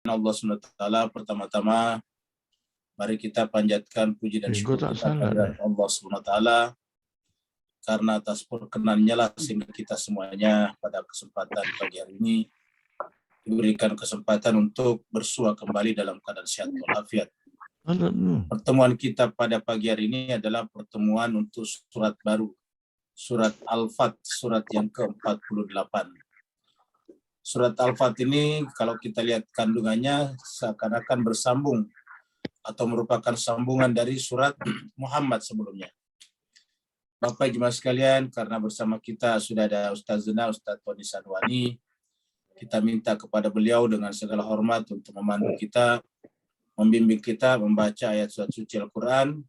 Allah SWT. Pertama-tama mari kita panjatkan puji dan syukur kita kepada Allah SWT, karena atas perkenannya lah sehingga kita semuanya pada kesempatan pagi hari ini diberikan kesempatan untuk bersua kembali dalam keadaan sehat walafiat. Pertemuan kita pada pagi hari ini adalah pertemuan untuk surat baru, surat Al-Fat, surat yang ke-48. Surat Al-Fat ini kalau kita lihat kandungannya seakan-akan bersambung atau merupakan sambungan dari surat Muhammad sebelumnya. Bapak Jemaah sekalian, karena bersama kita sudah ada Ustazuna Ustaz Tony Sanwani, kita minta kepada beliau dengan segala hormat untuk memandu kita, membimbing kita membaca ayat surat suci Al-Quran,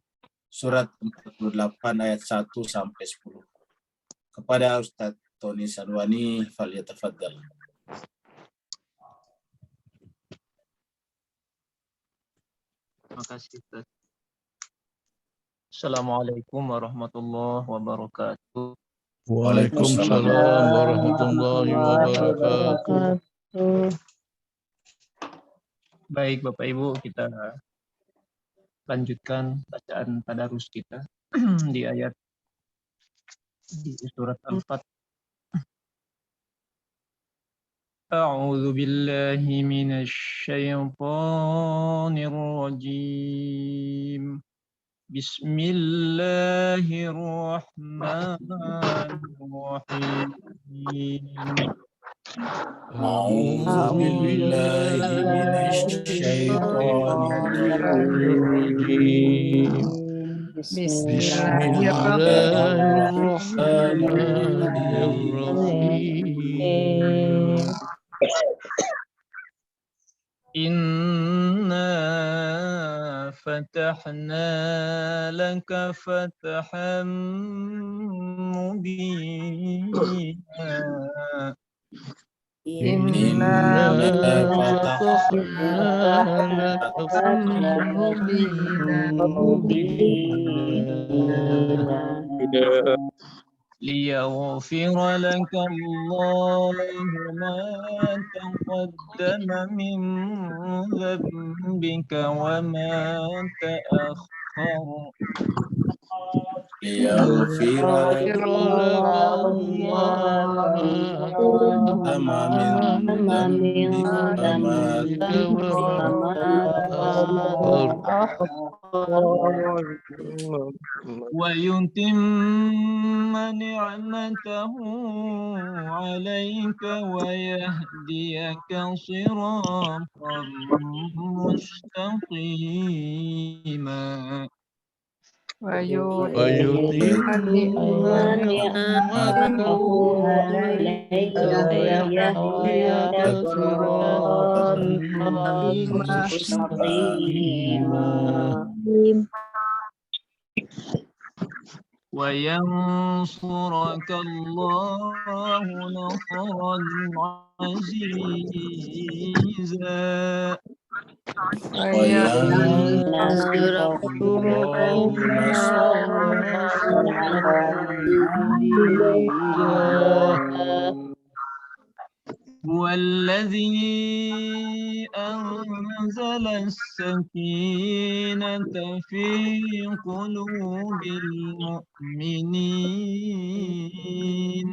surat 48 ayat 1 sampai 10. Kepada Ustaz Tony Sanwani, falyatafaddal. Terima kasih, Ustaz. Assalamualaikum warahmatullahi wabarakatuh. Waalaikumsalam warahmatullahi wabarakatuh. Baik Bapak Ibu, kita lanjutkan bacaan tadarus kita di ayat di surat Al-Fat. A'udzu billahi minasy syaithanir rajim. Bismillahirrahmanirrahim. A'udzu billahi minasy syaithanir rajim. Bismillahirrahmanirrahim. Inna fatahna laka fathan mubina. Inna fatahna laka fathan mubina. ليغفر لك الله ما تقدم من ذنبك وما تأخر ليغفر لك الله ما من ذنبك وما تأخر ويتم نعمته عليك ويهديك صراطا مستقيما ويتم نعمته عليك ويهديك صراطا مستقيما وينصرك الله نصرا عزيزا وينصرك الله نصرا عزيزا. هو الذي أنزل السكينة في قلوب المؤمنين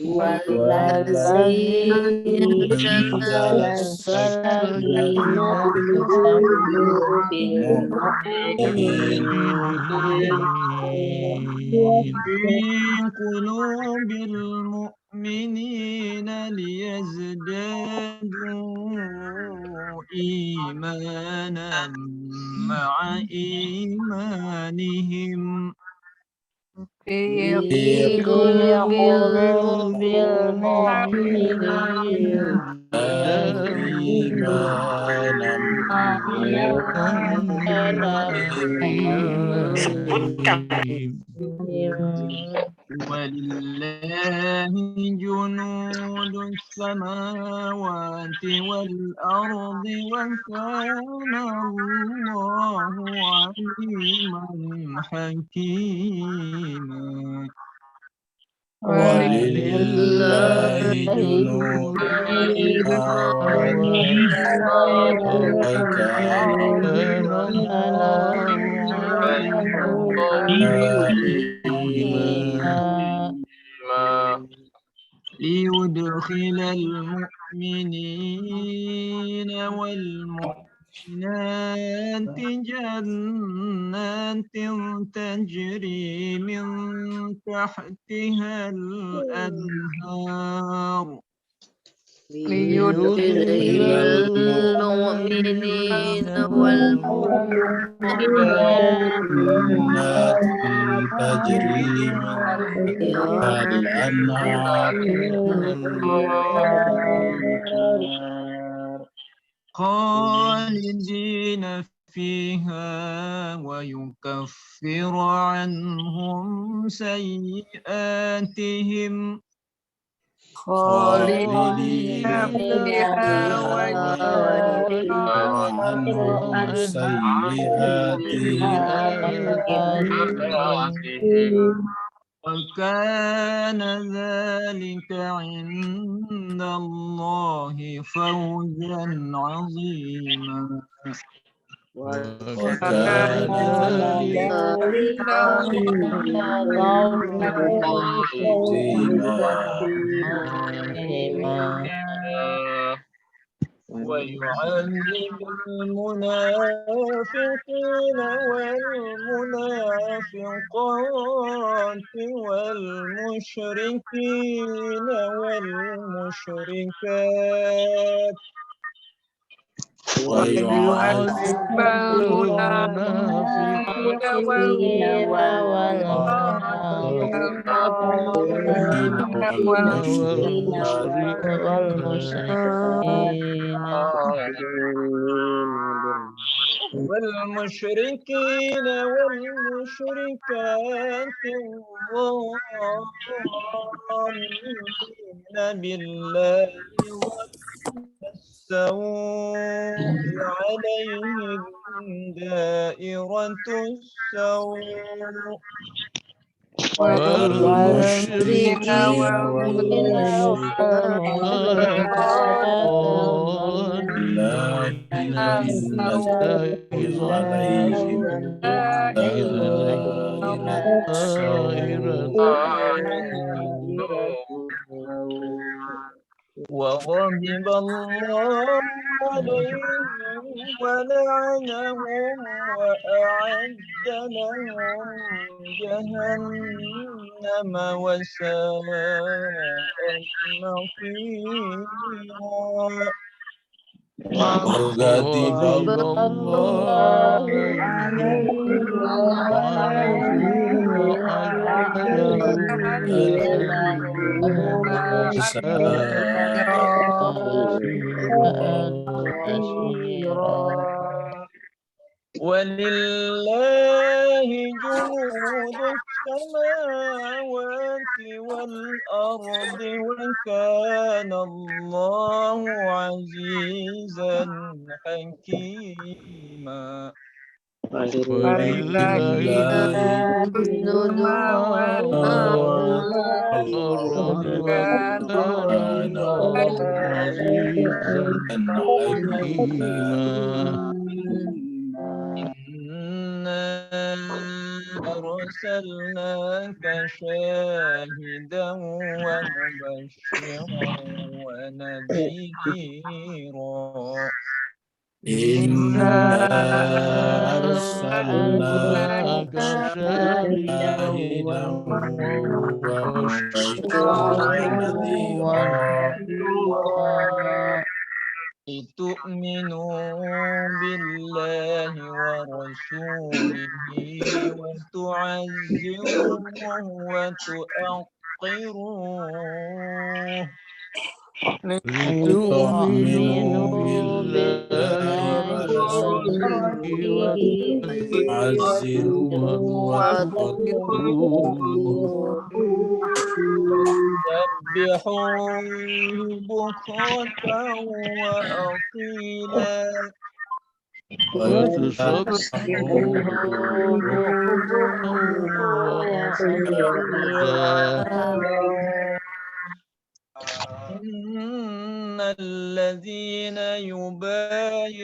والذي أنزل السكينة في قلوب المؤمنين ليزدادوا إيمانا مع إيمانهم في قلوب المؤمنين إيمانا ولله جنود السماوات والأرض وكان الله عليما حكيما. ولله جنود السماوات وكان وكان الله عليما ليدخل المؤمنين والمؤمنات جنات تجري من تحتها الأنهار ليدخل المؤمنين والمؤمنات جنات تجري من تحتها الأنهار خالدين فيها ويكفر عنهم سيئاتهم خالدين فيها ويكفر عنهم سيئاتهم وكان ذلك عند الله فوزا عظيما وكان ذلك ويعذب المنافقين والمنافقات والمشركين والمشركات ويعذب المنافقين والمشركين والمشركات الظانين بالله السوء عليهم دائرة السوء والمشركين والمشركات الظانين بالله عليهم دائرة السوء وغضب الله عليهم ولعنهم وأعد لهم جهنم وساءت مصيرا وغضب الله عليهم وأعد لهم جهنم ولله جنود السماوات والأرض وكان الله عزيزا حكيما ولله جنود الأرض وكان الله عزيزا حكيما إنا أرسلناك شاهدا ومبشرا ونذيرا إنا أرسلناك شاهدا ومبشرا ونذيرا لتؤمنوا بالله ورسوله وتعزروه وتؤقروه لتؤمنوا بالله ورسوله وتعزروه وتوقروه وسبحوه بكرة وأصيلا وتصبحوا بكرة وأصيلا إن الذين يبايعونك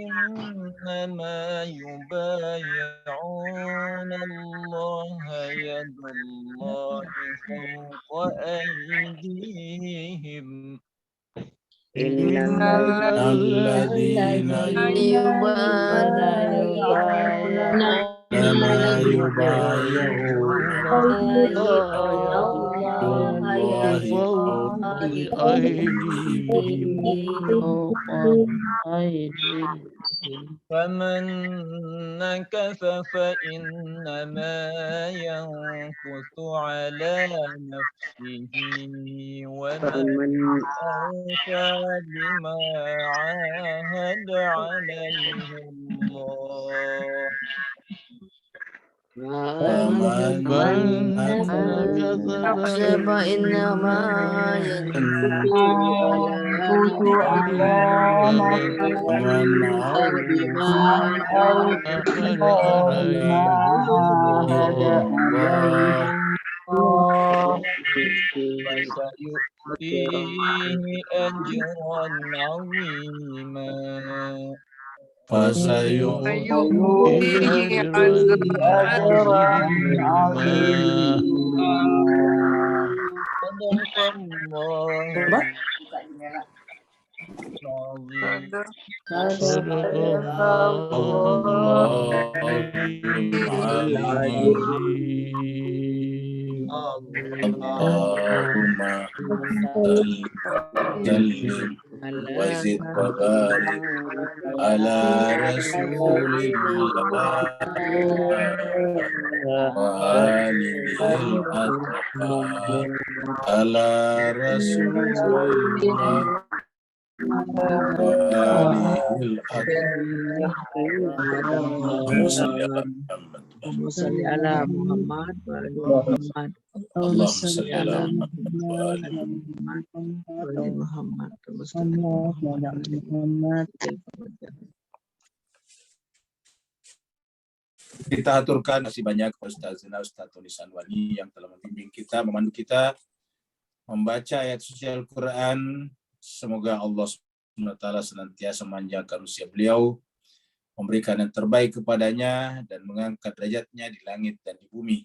إنما يبايعون الله يد الله فوق أيديهم إن الذين يبايعون إنما يبايعون الله يد الله فوق أيديهم فمن نكث فإنما ينكث على نفسه ومن أوفى بما عاهد عليه الله فمن من نكث نكث فإنما ينكث على ومن بما عهد عليه الله فسيؤتيه أجرا عظيما فسيؤتيه أجرا عظيما صدق الله العظيم صدق الله العظيم اللهم سلم وزد وبارك على رسول الله وآله الأطهار على رسول الله وآله الأطهار اللهم صل على محمد اللهم صل على محمد وعلى محمد اللهم صل على محمد وآل وعلى محمد اللهم صل على محمد. Kita aturkan masih banyak Ustazina Ustaz Tony Sanwani yang telah membimbing kita, memandu kita membaca ayat suci Al-Quran. Semoga Allah SWT senantiasa memanjangkan usia beliau, memberikan yang terbaik kepadanya dan mengangkat derajatnya di langit dan di bumi,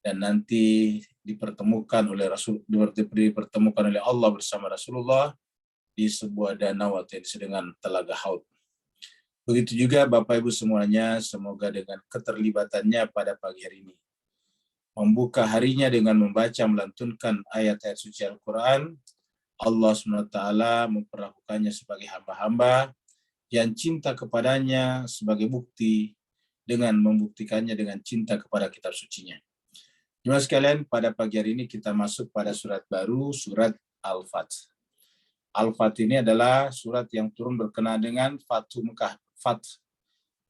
dan nanti dipertemukan oleh Allah bersama Rasulullah di sebuah danau atau dengan telaga Haud. Begitu juga Bapak Ibu semuanya, semoga dengan keterlibatannya pada pagi hari ini, membuka harinya dengan membaca melantunkan ayat-ayat suci Al-Quran, Allah SWT memperlakukannya sebagai hamba-hamba yang cinta kepadanya sebagai bukti dengan membuktikannya dengan cinta kepada kitab sucinya. Jemaah sekalian, pada pagi hari ini kita masuk pada surat baru, surat Al-Fath. Al-Fath ini adalah surat yang turun berkenaan dengan Fathu Mekah.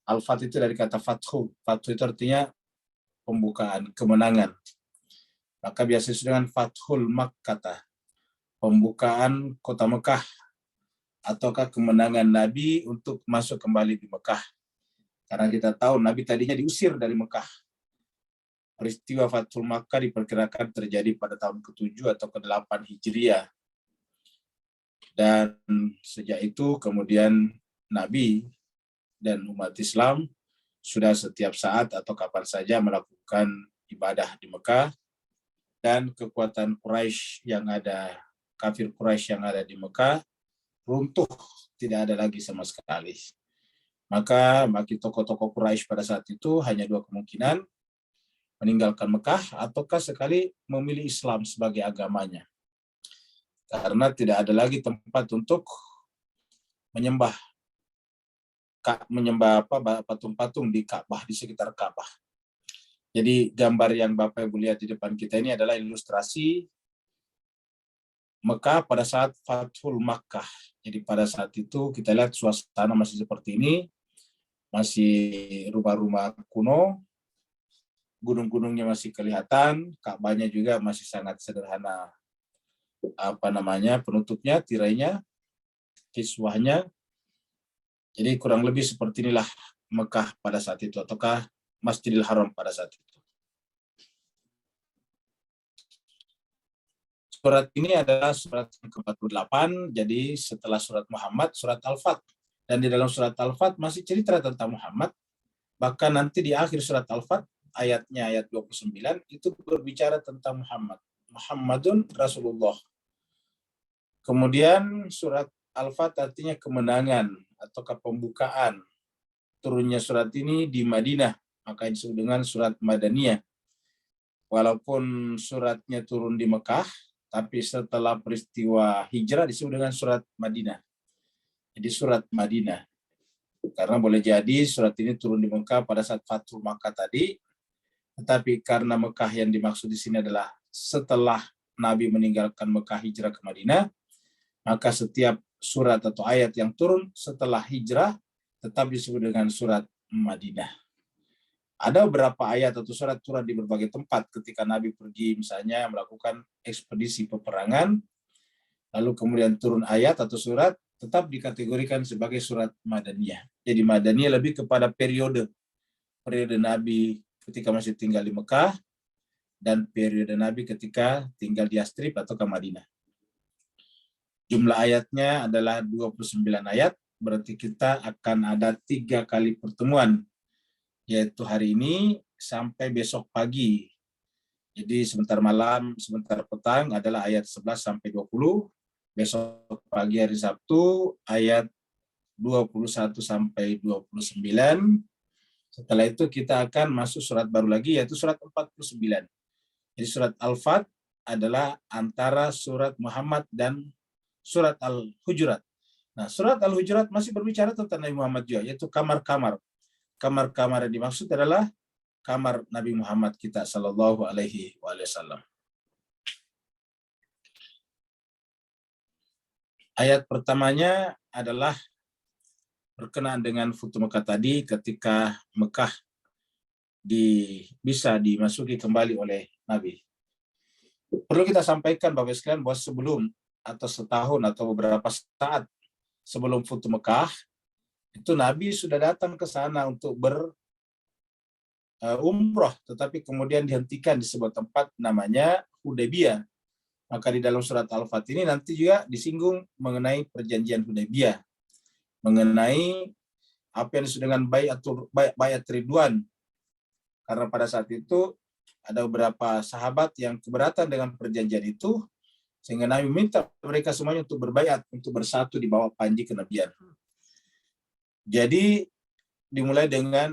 Al-Fath itu dari kata Fathu. Fathu itu artinya pembukaan, kemenangan. Maka biasa disebut dengan Fathul Makkah, pembukaan kota Mekah, ataukah kemenangan Nabi untuk masuk kembali di Mekah. Karena kita tahu Nabi tadinya diusir dari Mekah. Peristiwa Fathul Makkah diperkirakan terjadi pada tahun ke-7 atau ke-8 Hijriah. Dan sejak itu kemudian Nabi dan umat Islam sudah setiap saat atau kapan saja melakukan ibadah di Mekah, dan kekuatan Quraisy yang ada, kafir Quraisy yang ada di Mekah runtuh, tidak ada lagi sama sekali. Maka bagi tokoh-tokoh Quraisy pada saat itu hanya dua kemungkinan, meninggalkan Mekah ataukah sekali memilih Islam sebagai agamanya. Karena tidak ada lagi tempat untuk menyembah patung-patung di Ka'bah, di sekitar Ka'bah. Jadi gambar yang Bapak Ibu lihat di depan kita ini adalah ilustrasi Mekah pada saat Fathul Makkah. Jadi pada saat itu kita lihat suasana masih seperti ini, masih rumah-rumah kuno, gunung-gunungnya masih kelihatan, Ka'bahnya juga masih sangat sederhana. Penutupnya, tirainya, kiswahnya, Jadi kurang lebih seperti inilah Mekah pada saat itu, ataukah Masjidil Haram pada saat itu. Surat ini adalah surat yang ke-48, jadi setelah surat Muhammad, surat Al-Fat. Dan di dalam surat Al-Fat masih cerita tentang Muhammad, bahkan nanti di akhir surat Al-Fat, ayatnya ayat 29, itu berbicara tentang Muhammad. Muhammadun Rasulullah. Kemudian surat Al-Fat artinya kemenangan atau pembukaan. Turunnya surat ini di Madinah, maka disebut dengan surat Madaniyah. Walaupun suratnya turun di Mekah, tapi setelah peristiwa hijrah disebut dengan surat Madinah. Jadi surat Madinah. Karena boleh jadi surat ini turun di Mekah pada saat Fathul Makkah tadi, tetapi karena Mekah yang dimaksud di sini adalah setelah Nabi meninggalkan Mekah hijrah ke Madinah, maka setiap surat atau ayat yang turun setelah hijrah tetap disebut dengan surat Madinah. Ada beberapa ayat atau surat turun di berbagai tempat ketika Nabi pergi misalnya melakukan ekspedisi peperangan, lalu kemudian turun ayat atau surat, tetap dikategorikan sebagai surat Madaniyah. Jadi Madaniyah lebih kepada periode Nabi ketika masih tinggal di Mekah dan periode Nabi ketika tinggal di Yastrib atau ke Madinah. Jumlah ayatnya adalah 29 ayat, berarti kita akan ada 3 kali pertemuan, yaitu hari ini sampai besok pagi. Jadi sebentar malam, sebentar petang adalah ayat 11 sampai 20. Besok pagi hari Sabtu ayat 21 sampai 29. Setelah itu kita akan masuk surat baru lagi, yaitu surat 49. Jadi surat Al-Fat adalah antara surat Muhammad dan surat Al-Hujurat. Nah, surat Al-Hujurat masih berbicara tentang Nabi Muhammad juga, yaitu kamar-kamar. Kamar-kamar yang dimaksud adalah kamar Nabi Muhammad kita sallallahu alaihi wasallam. Ayat pertamanya adalah berkenaan dengan Futuh Mekah tadi, ketika Mekah bisa dimasuki kembali oleh Nabi. Perlu kita sampaikan Bapak sekalian bahwa sebelum atau setahun atau beberapa saat sebelum Futuh Mekah, itu Nabi sudah datang ke sana untuk berumroh, tetapi kemudian dihentikan di sebuah tempat namanya Hudaybiyah. Maka di dalam surat Al-Fat ini nanti juga disinggung mengenai perjanjian Hudaybiyah, mengenai apa yang disebut dengan Baiat Ridwan. Karena pada saat itu ada beberapa sahabat yang keberatan dengan perjanjian itu, sehingga Nabi minta mereka semuanya untuk berbaiat, untuk bersatu di bawah panji kenabian. Jadi dimulai dengan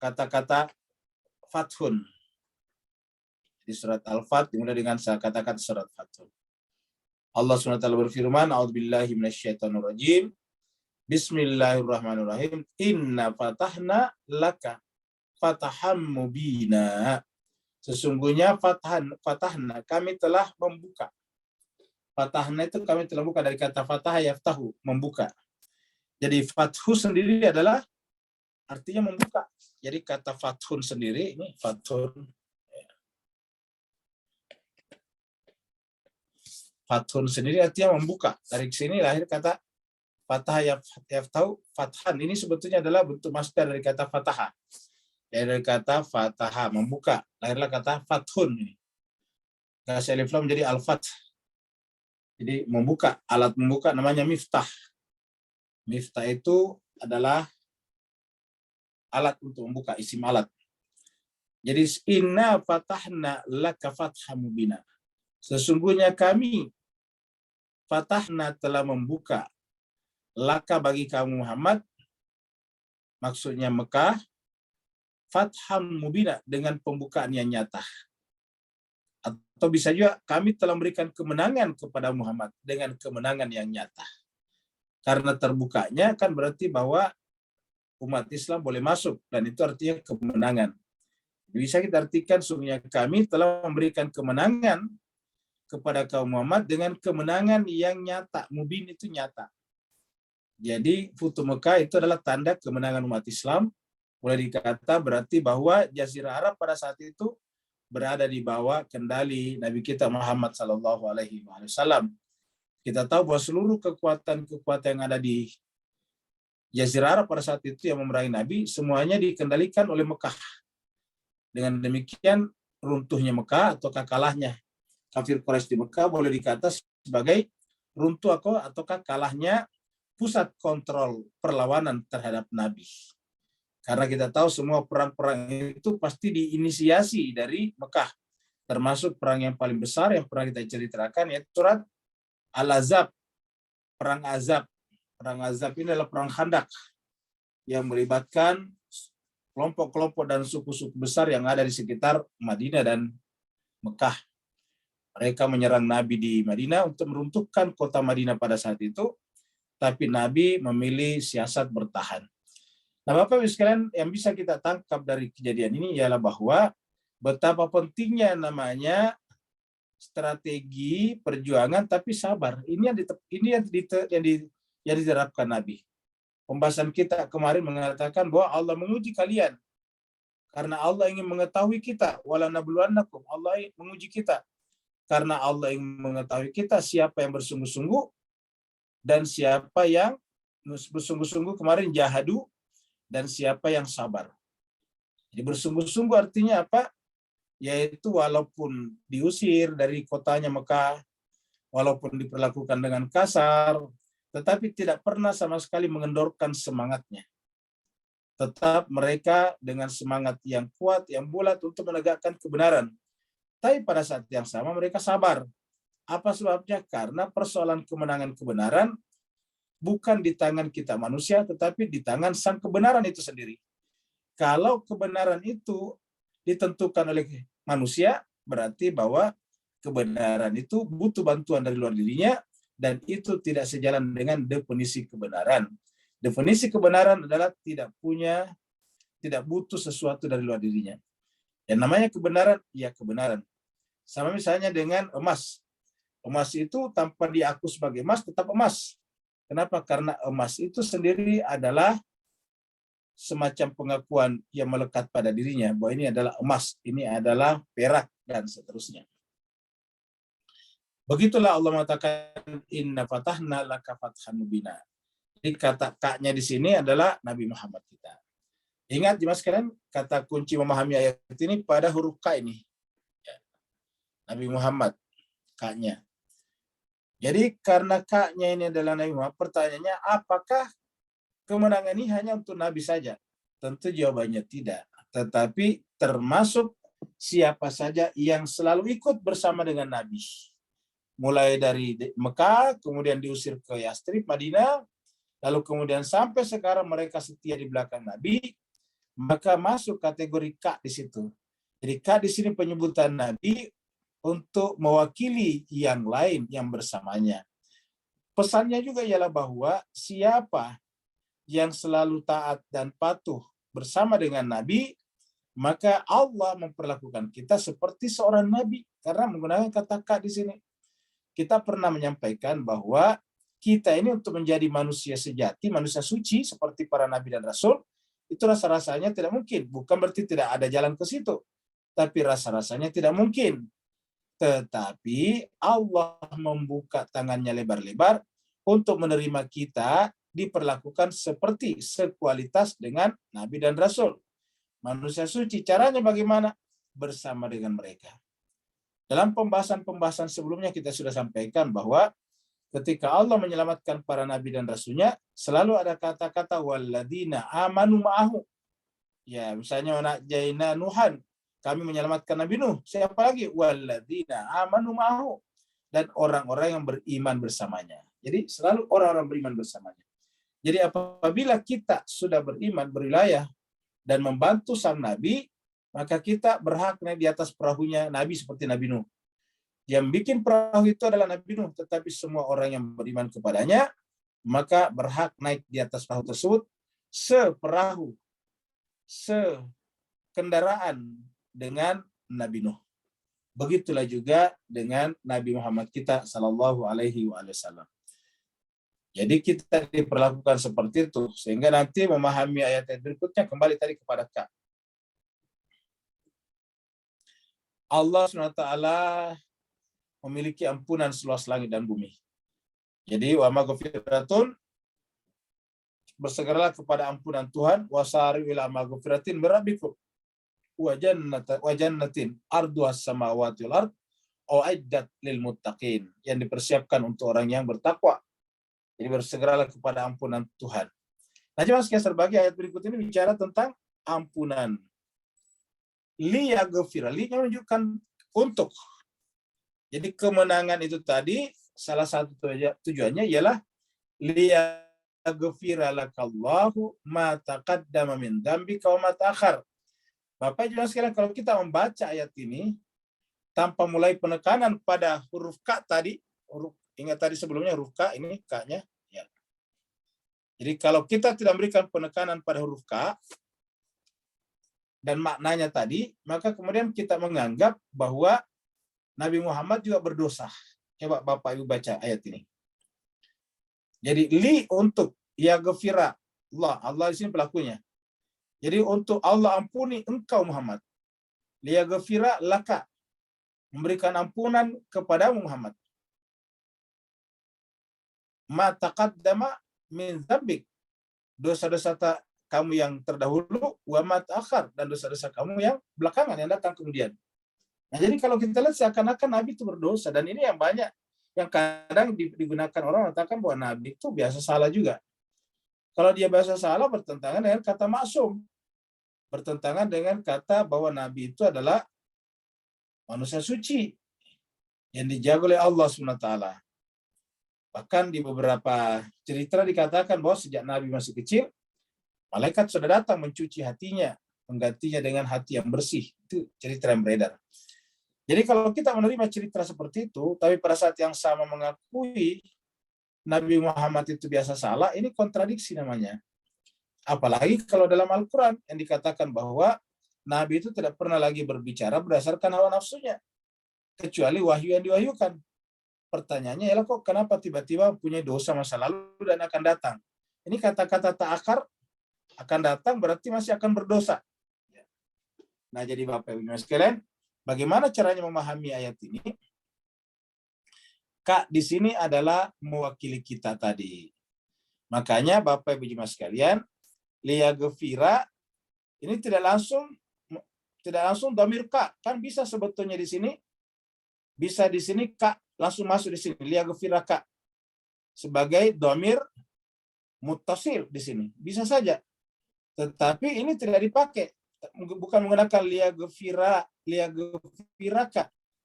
kata-kata Fathun. Di surat Al-Fat dimulai dengan kata-kata surat Fathun. Allah SWT berfirman, A'udzubillahi minasyaitonirrajim. Bismillahirrahmanirrahim. Inna fatahna laka fataham mubina. Sesungguhnya fatahna, kami telah membuka. Fatahna itu kami telah membuka dari kata fatah yaftahu, membuka. Jadi fathu sendiri adalah artinya membuka. Jadi kata fathun sendiri, ini fathun. Fathun sendiri artinya membuka. Dari sini lahir kata fatah yaftahu, fathan. Ini sebetulnya adalah bentuk masdar dari kata fataha. Dari kata fataha, membuka. Lahirlah kata fathun. Kasih alif lam menjadi al-fath. Jadi membuka, alat membuka namanya miftah. Miftah itu adalah alat untuk membuka, isim alat. Jadi inna fatahna laka fatham mubina. Sesungguhnya kami fatahna telah membuka laka bagi kamu Muhammad, maksudnya Mekah, fatham mubina, dengan pembukaan yang nyata. Atau bisa juga kami telah memberikan kemenangan kepada Muhammad dengan kemenangan yang nyata. Karena terbukanya kan berarti bahwa umat Islam boleh masuk, dan itu artinya kemenangan. Bisa kita artikan sungguhnya kami telah memberikan kemenangan kepada kaum Muhammad dengan kemenangan yang nyata. Mubin itu nyata. Jadi Futuh Mekah itu adalah tanda kemenangan umat Islam. Boleh dikata berarti bahwa Jazirah Arab pada saat itu berada di bawah kendali Nabi kita Muhammad SAW. Kita tahu bahwa seluruh kekuatan-kekuatan yang ada di Jazirah Arab pada saat itu yang memerangi Nabi, semuanya dikendalikan oleh Mekah. Dengan demikian, runtuhnya Mekah atau kalahnya kafir Quraisy di Mekah boleh dikata sebagai runtuh ataukah kalahnya pusat kontrol perlawanan terhadap Nabi. Karena kita tahu semua perang-perang itu pasti diinisiasi dari Mekah. Termasuk perang yang paling besar yang pernah kita ceritakan, yaitu surat Al-Ahzab, perang Azab. Perang Azab ini adalah perang Khandak yang melibatkan kelompok-kelompok dan suku-suku besar yang ada di sekitar Madinah dan Mekah. Mereka menyerang Nabi di Madinah untuk meruntuhkan kota Madinah pada saat itu, tapi Nabi memilih siasat bertahan. Nah, Bapak-Ibu sekalian, yang bisa kita tangkap dari kejadian ini ialah bahwa betapa pentingnya namanya strategi perjuangan tapi sabar. Ini yang diterapkan Nabi. Pembahasan kita kemarin mengatakan bahwa Allah menguji kalian karena Allah ingin mengetahui kita. Wala nabluwannakum, Allah ingin menguji kita karena Allah ingin mengetahui kita siapa yang bersungguh-sungguh dan siapa yang bersungguh-sungguh kemarin jahadu dan siapa yang sabar. Jadi bersungguh-sungguh artinya apa? Yaitu walaupun diusir dari kotanya Mekah, walaupun diperlakukan dengan kasar, tetapi tidak pernah sama sekali mengendorkan semangatnya. Tetap mereka dengan semangat yang kuat, yang bulat untuk menegakkan kebenaran. Tapi pada saat yang sama mereka sabar. Apa sebabnya? Karena persoalan kemenangan kebenaran bukan di tangan kita manusia, tetapi di tangan sang kebenaran itu sendiri. Kalau kebenaran itu ditentukan oleh manusia, berarti bahwa kebenaran itu butuh bantuan dari luar dirinya, dan itu tidak sejalan dengan definisi kebenaran. Definisi kebenaran adalah tidak butuh sesuatu dari luar dirinya. Yang namanya kebenaran, ya kebenaran. Sama misalnya dengan emas. Emas itu tanpa diaku sebagai emas, tetap emas. Kenapa? Karena emas itu sendiri adalah semacam pengakuan yang melekat pada dirinya bahwa ini adalah emas, ini adalah perak, dan seterusnya. Begitulah Allah mengatakan inna fatahna laka fathan mubina. Jadi kata kaknya di sini adalah Nabi Muhammad kita. Ingat Mas sekalian, kata kunci memahami ayat ini pada huruf K ini. Nabi Muhammad, kaknya. Jadi karena kaknya ini adalah Nabi Muhammad, pertanyaannya apakah kemenangan ini hanya untuk Nabi saja? Tentu jawabannya tidak. Tetapi termasuk siapa saja yang selalu ikut bersama dengan Nabi. Mulai dari Mekah, kemudian diusir ke Yastrib, Madinah, lalu kemudian sampai sekarang mereka setia di belakang Nabi, maka masuk kategori K di situ. Jadi K di sini penyebutan Nabi untuk mewakili yang lain yang bersamanya. Pesannya juga ialah bahwa siapa yang selalu taat dan patuh bersama dengan Nabi, maka Allah memperlakukan kita seperti seorang Nabi karena menggunakan kata K di sini. Kita pernah menyampaikan bahwa kita ini untuk menjadi manusia sejati, manusia suci seperti para nabi dan rasul, itu rasa-rasanya tidak mungkin. Bukan berarti tidak ada jalan ke situ, tapi rasa-rasanya tidak mungkin. Tetapi Allah membuka tangannya lebar-lebar untuk menerima kita diperlakukan seperti sekualitas dengan nabi dan rasul. Manusia suci, caranya bagaimana? Bersama dengan mereka. Dalam pembahasan-pembahasan sebelumnya kita sudah sampaikan bahwa ketika Allah menyelamatkan para nabi dan rasulnya, selalu ada kata-kata walladzina amanu ma'ahu. Ya, misalnya wanajjaina Nuhan, kami menyelamatkan Nabi Nuh. Siapa lagi? Walladzina amanu ma'ahu. Dan orang-orang yang beriman bersamanya. Jadi selalu orang-orang beriman bersamanya. Jadi apabila kita sudah beriman, berwilayah, dan membantu sang nabi, maka kita berhak naik di atas perahunya Nabi seperti Nabi Nuh. Yang bikin perahu itu adalah Nabi Nuh, tetapi semua orang yang beriman kepadanya, maka berhak naik di atas perahu tersebut seperahu, sekendaraan dengan Nabi Nuh. Begitulah juga dengan Nabi Muhammad kita sallallahu alaihi wasallam. Jadi kita diperlakukan seperti itu, sehingga nanti memahami ayat berikutnya kembali tadi kepada K. Allah SWT memiliki ampunan seluas langit dan bumi. Jadi wa maghfiratun, bersegeralah kepada ampunan Tuhan, wasari ila maghfiratin mirabbikum wa jannatin arduhas samawati wal ard uiddat lil muttaqin, yang dipersiapkan untuk orang yang bertakwa. Jadi bersegeralah kepada ampunan Tuhan. Nah, jemaah sekalian terbagi, ayat berikut ini bicara tentang ampunan. Liyaghfira, li menunjukkan untuk. Jadi kemenangan itu tadi salah satu tujuannya ialah liyaghfira lakallahu ma taqaddama min dzambika wa ma ta'akhkhar. Bapak Ibu sekalian, kalau kita membaca ayat ini tanpa mulai penekanan pada huruf K tadi, ingat tadi sebelumnya huruf K, ini K-nya. Ya. Jadi kalau kita tidak memberikan penekanan pada huruf K dan maknanya tadi, maka kemudian kita menganggap bahwa Nabi Muhammad juga berdosa. Coba Bapak Ibu baca ayat ini. Jadi li untuk, ya ghafira Allah, Allah di sini pelakunya. Jadi untuk Allah ampuni engkau Muhammad. Li ghafira laka, memberikan ampunan kepada Muhammad. Ma taqaddama min dzambik, dosa-dosa kamu yang terdahulu, wa ma ta'akhkhar, dan dosa-dosa kamu yang belakangan, yang datang kemudian. Nah, jadi kalau kita lihat seakan-akan Nabi itu berdosa, dan ini yang banyak yang kadang digunakan orang mengatakan bahwa Nabi itu biasa salah juga. Kalau dia biasa salah, bertentangan dengan kata maksum, bertentangan dengan kata bahwa Nabi itu adalah manusia suci yang dijaga oleh Allah SWT. Bahkan di beberapa cerita dikatakan bahwa sejak Nabi masih kecil, malaikat sudah datang mencuci hatinya, menggantinya dengan hati yang bersih. Itu cerita yang beredar. Jadi kalau kita menerima cerita seperti itu, tapi pada saat yang sama mengakui Nabi Muhammad itu biasa salah, ini kontradiksi namanya. Apalagi kalau dalam Al-Quran yang dikatakan bahwa Nabi itu tidak pernah lagi berbicara berdasarkan hawa nafsunya, kecuali wahyu yang diwahyukan. Pertanyaannya ialah kok kenapa tiba-tiba punya dosa masa lalu dan akan datang? Ini kata-kata ta'akhir, akan datang berarti masih akan berdosa. Nah, jadi Bapak Ibu sekalian, bagaimana caranya memahami ayat ini? Kak di sini adalah mewakili kita tadi. Makanya Bapak Ibu sekalian, liyaghfira ini tidak langsung dhamir Kak. Kan bisa sebetulnya di sini, bisa di sini Kak langsung masuk di sini, liyaghfira Kak sebagai dhamir muttasil di sini. Bisa saja. Tetapi ini tidak dipakai. Bukan menggunakan liyaghfiraka,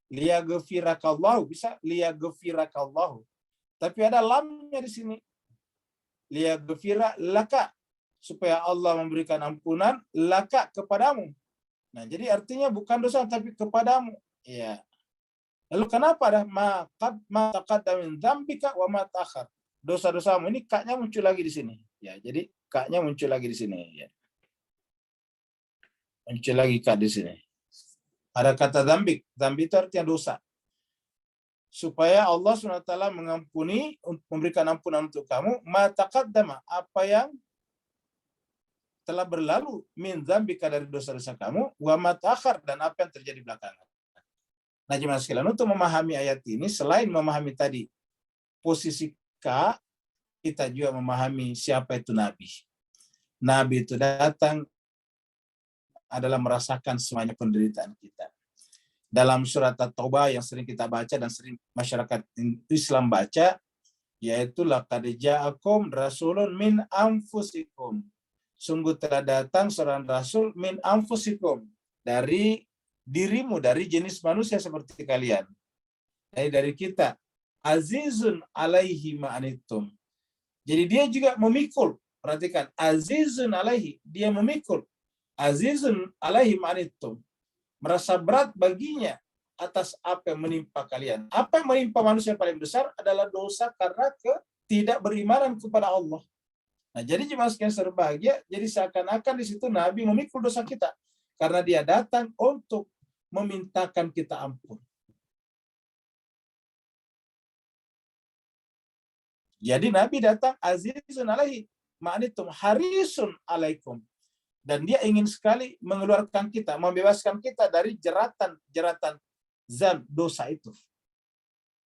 liyaghfirakallahu, bisa liyaghfirakallahu. Tapi ada lamnya di sini. Liyaghfira laka, supaya Allah memberikan ampunan laka kepadamu. Nah, jadi artinya bukan dosa tapi kepadamu. Ya. Lalu kenapa ada ma taqaddama min dzambika wa ma ta'akhkhar? Dosa-dosamu ini kaknya muncul lagi di sini. Ya, jadi kaknya muncul lagi di sini, ya. Muncul lagi kak di sini. Ada kata dzambik. Dzambik itu artinya dosa. Supaya Allah SWT mengampuni, memberikan ampunan untuk kamu, ma taqaddama, apa yang telah berlalu min dzambika, dari dosa-dosa kamu, wa ma ta'akhkhar, dan apa yang terjadi belakangan. Nah, jemaah sekalian, untuk memahami ayat ini, selain memahami tadi posisi K, kita juga memahami siapa itu Nabi. Nabi itu datang adalah merasakan semuanya penderitaan kita. Dalam surat At-Taubah yang sering kita baca dan sering masyarakat Islam baca, yaitu laqad ja'akum rasulun min anfusikum. Sungguh telah datang seorang rasul min anfusikum, dari dirimu, dari jenis manusia seperti kalian. Dari kita. Azizun alaihi ma'anittum. Jadi dia juga memikul. Perhatikan, azizun alaihi, dia memikul. Azizun alaihi ma'anittum. Merasa berat baginya atas apa yang menimpa kalian. Apa yang menimpa manusia paling besar adalah dosa karena ketidakberimanan kepada Allah. Nah, jadi jemaah sekalian berbahagia, jadi seakan-akan di situ Nabi memikul dosa kita karena dia datang untuk memintakan kita ampun. Jadi Nabi datang azizun alaihi ma'anitum harisun alaikum. Dan dia ingin sekali mengeluarkan kita, membebaskan kita dari jeratan zam, dosa itu.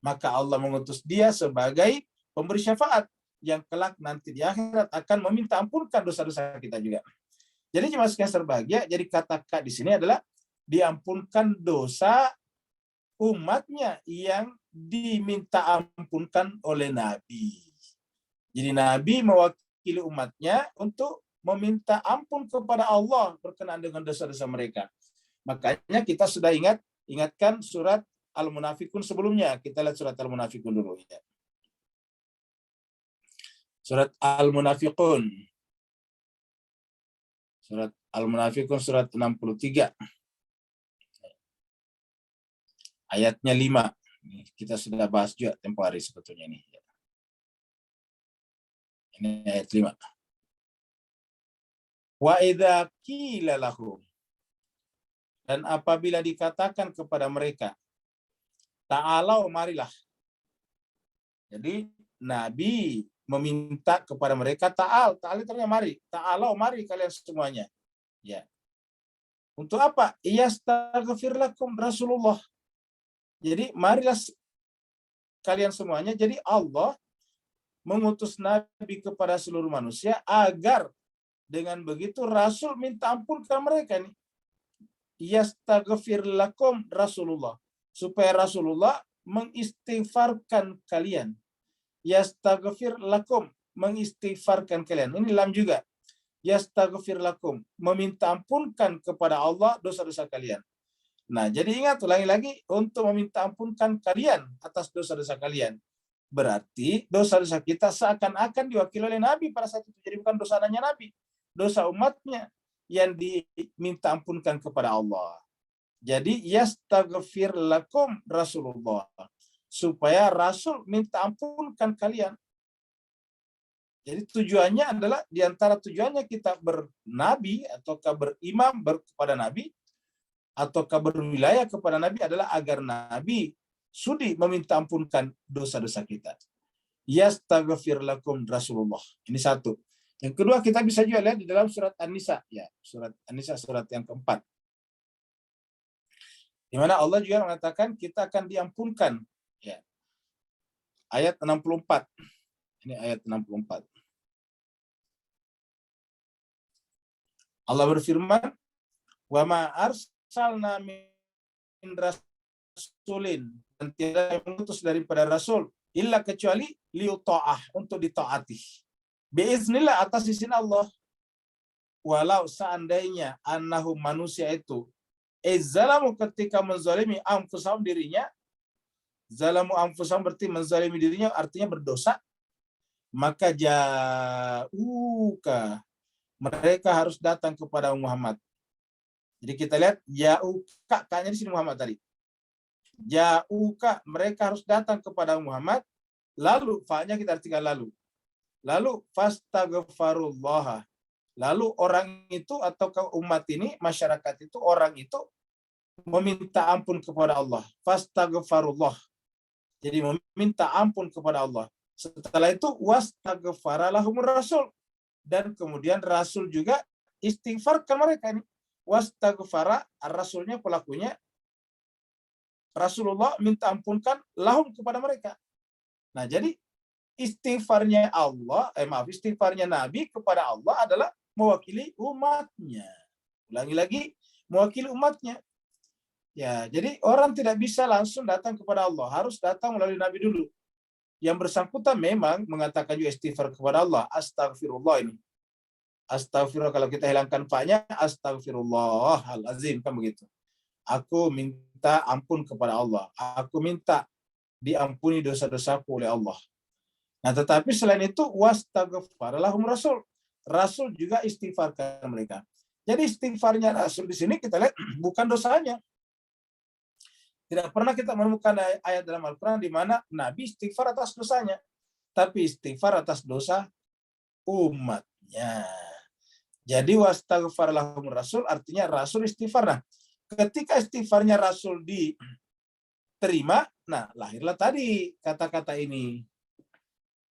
Maka Allah mengutus dia sebagai pemberi syafaat yang kelak nanti di akhirat akan meminta ampunkan dosa-dosa kita juga. Jadi jemaah sekalian berbahagia, jadi kata K di sini adalah diampunkan dosa umatnya yang diminta ampunkan oleh Nabi. Jadi Nabi mewakili umatnya untuk meminta ampun kepada Allah berkenaan dengan dosa-dosa mereka. Makanya kita sudah ingatkan surat Al-Munafikun sebelumnya. Kita lihat surat Al-Munafikun dulu ya. Surat Al-Munafikun. Surat Al-Munafikun surat 63. Ayatnya 5. Kita sudah bahas juga tempo hari sebetulnya ini. Ini ayat 5. Wa idza qila lahum, dan apabila dikatakan kepada mereka, ta'alau, marilah. Jadi Nabi meminta kepada mereka ta'al itu artinya mari. Ta'alau, mari kalian semuanya. Ya. Untuk apa? Yastaghfir lakum Rasulullah. Jadi marilah kalian semuanya. Jadi Allah mengutus Nabi kepada seluruh manusia agar dengan begitu Rasul minta ampun ke mereka nih. Yastaghfir lakum Rasulullah. Supaya Rasulullah mengistighfarkan kalian. Yastaghfir lakum, mengistighfarkan kalian. Ini lam juga. Yastaghfir lakum, meminta ampunkan kepada Allah dosa-dosa kalian. Nah, jadi ingat, ulangi lagi, untuk meminta ampunkan kalian atas dosa-dosa kalian. Berarti dosa-dosa kita seakan-akan diwakili oleh Nabi pada saat itu. Jadi bukan dosa hanya Nabi, dosa umatnya yang diminta ampunkan kepada Allah. Jadi yastaghfir lakum Rasulullah, supaya Rasul minta ampunkan kalian. Jadi tujuannya adalah, diantara tujuannya kita bernabi ataukah berimam kepada Nabi ataukah berwilayah kepada Nabi adalah agar Nabi sudi meminta ampunkan dosa-dosa kita. Yastaghfir lakum Rasulullah. Ini satu. Yang kedua, kita bisa juga lihat di dalam surat An-Nisa, ya, surat An-Nisa surat yang keempat. Di mana Allah juga mengatakan kita akan diampunkan, ya. Ayat 64. Ini ayat 64. Allah berfirman, "Wa ma arsalna min rasulin," dan tidak mengutus daripada rasul illa kecuali liuta'ah, untuk ditaati. Biiznillah, atas izin Allah. Walau seandainya annahum, manusia itu, zalamu, ketika menzalimi anfusahum, dirinya. Zalamu anfusahum berarti menzalimi dirinya, artinya berdosa. Maka ja'uka, mereka harus datang kepada Muhammad. Jadi kita lihat ja'uka, kanya di sini Muhammad tadi. Ja'uka, mereka harus datang kepada Muhammad. Lalu, fa-nya kita artikan lalu. Lalu fastaghfarullah. Lalu orang itu atau umat ini, masyarakat itu, orang itu meminta ampun kepada Allah. Fastaghfarullah. Jadi meminta ampun kepada Allah. Setelah itu wastaghfara lahumur rasul. Dan kemudian Rasul juga istighfar ke mereka ini. Wastaghfara, Rasulnya, pelakunya, Rasulullah minta ampunkan lahum, kepada mereka. Nah, jadi istighfarnya istighfarnya Nabi kepada Allah adalah mewakili umatnya. Ulangi lagi, mewakili umatnya. Ya, jadi orang tidak bisa langsung datang kepada Allah, harus datang melalui Nabi dulu. Yang bersangkutan memang mengatakan juga istighfar kepada Allah, astagfirullah ini. Astagfirullah, kalau kita hilangkan fa-nya, astagfirullahalazim, kan begitu. Aku minta ampun kepada Allah. Aku minta diampuni dosa-dosaku oleh Allah. Nah, tetapi selain itu wastaghfar lahum rasul. Rasul juga istighfarkan mereka. Jadi istighfarnya Rasul di sini kita lihat bukan dosanya. Tidak pernah kita menemukan ayat dalam Al-Quran di mana Nabi istighfar atas dosanya, tapi istighfar atas dosa umatnya. Jadi wastaghfar lahum rasul artinya Rasul istighfar. Nah, ketika istighfarnya Rasul diterima, nah lahirlah tadi kata-kata ini.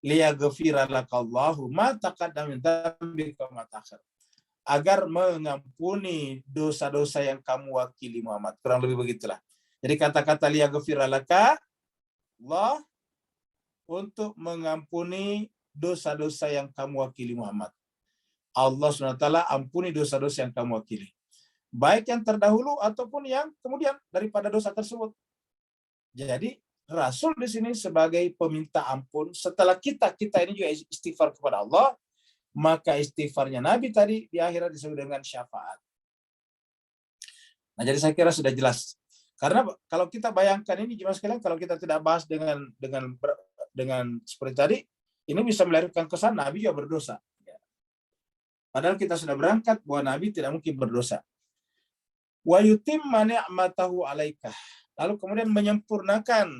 Liyaghfira lakallahu ma taqaddama min dzambika wa ma ta'akhkhar. Agar mengampuni dosa-dosa yang kamu wakili Muhammad. Kurang lebih begitulah. Jadi kata-kata liyaghfira laka Allah untuk mengampuni dosa-dosa yang kamu wakili Muhammad. Allah SWT ampuni dosa-dosa yang kamu wakili. Baik yang terdahulu ataupun yang kemudian daripada dosa tersebut. Jadi Rasul di sini sebagai peminta ampun. Setelah kita ini juga istighfar kepada Allah, maka istighfarnya Nabi tadi di akhirat disebut dengan syafaat. Nah, jadi saya kira sudah jelas. Karena kalau kita bayangkan ini jemaah sekalian, kalau kita tidak bahas dengan seperti tadi, ini bisa melahirkan kesan Nabi juga berdosa. Padahal kita sudah berangkat bahwa Nabi tidak mungkin berdosa. Wa yutimma ni'matahu 'alaika. Lalu kemudian menyempurnakan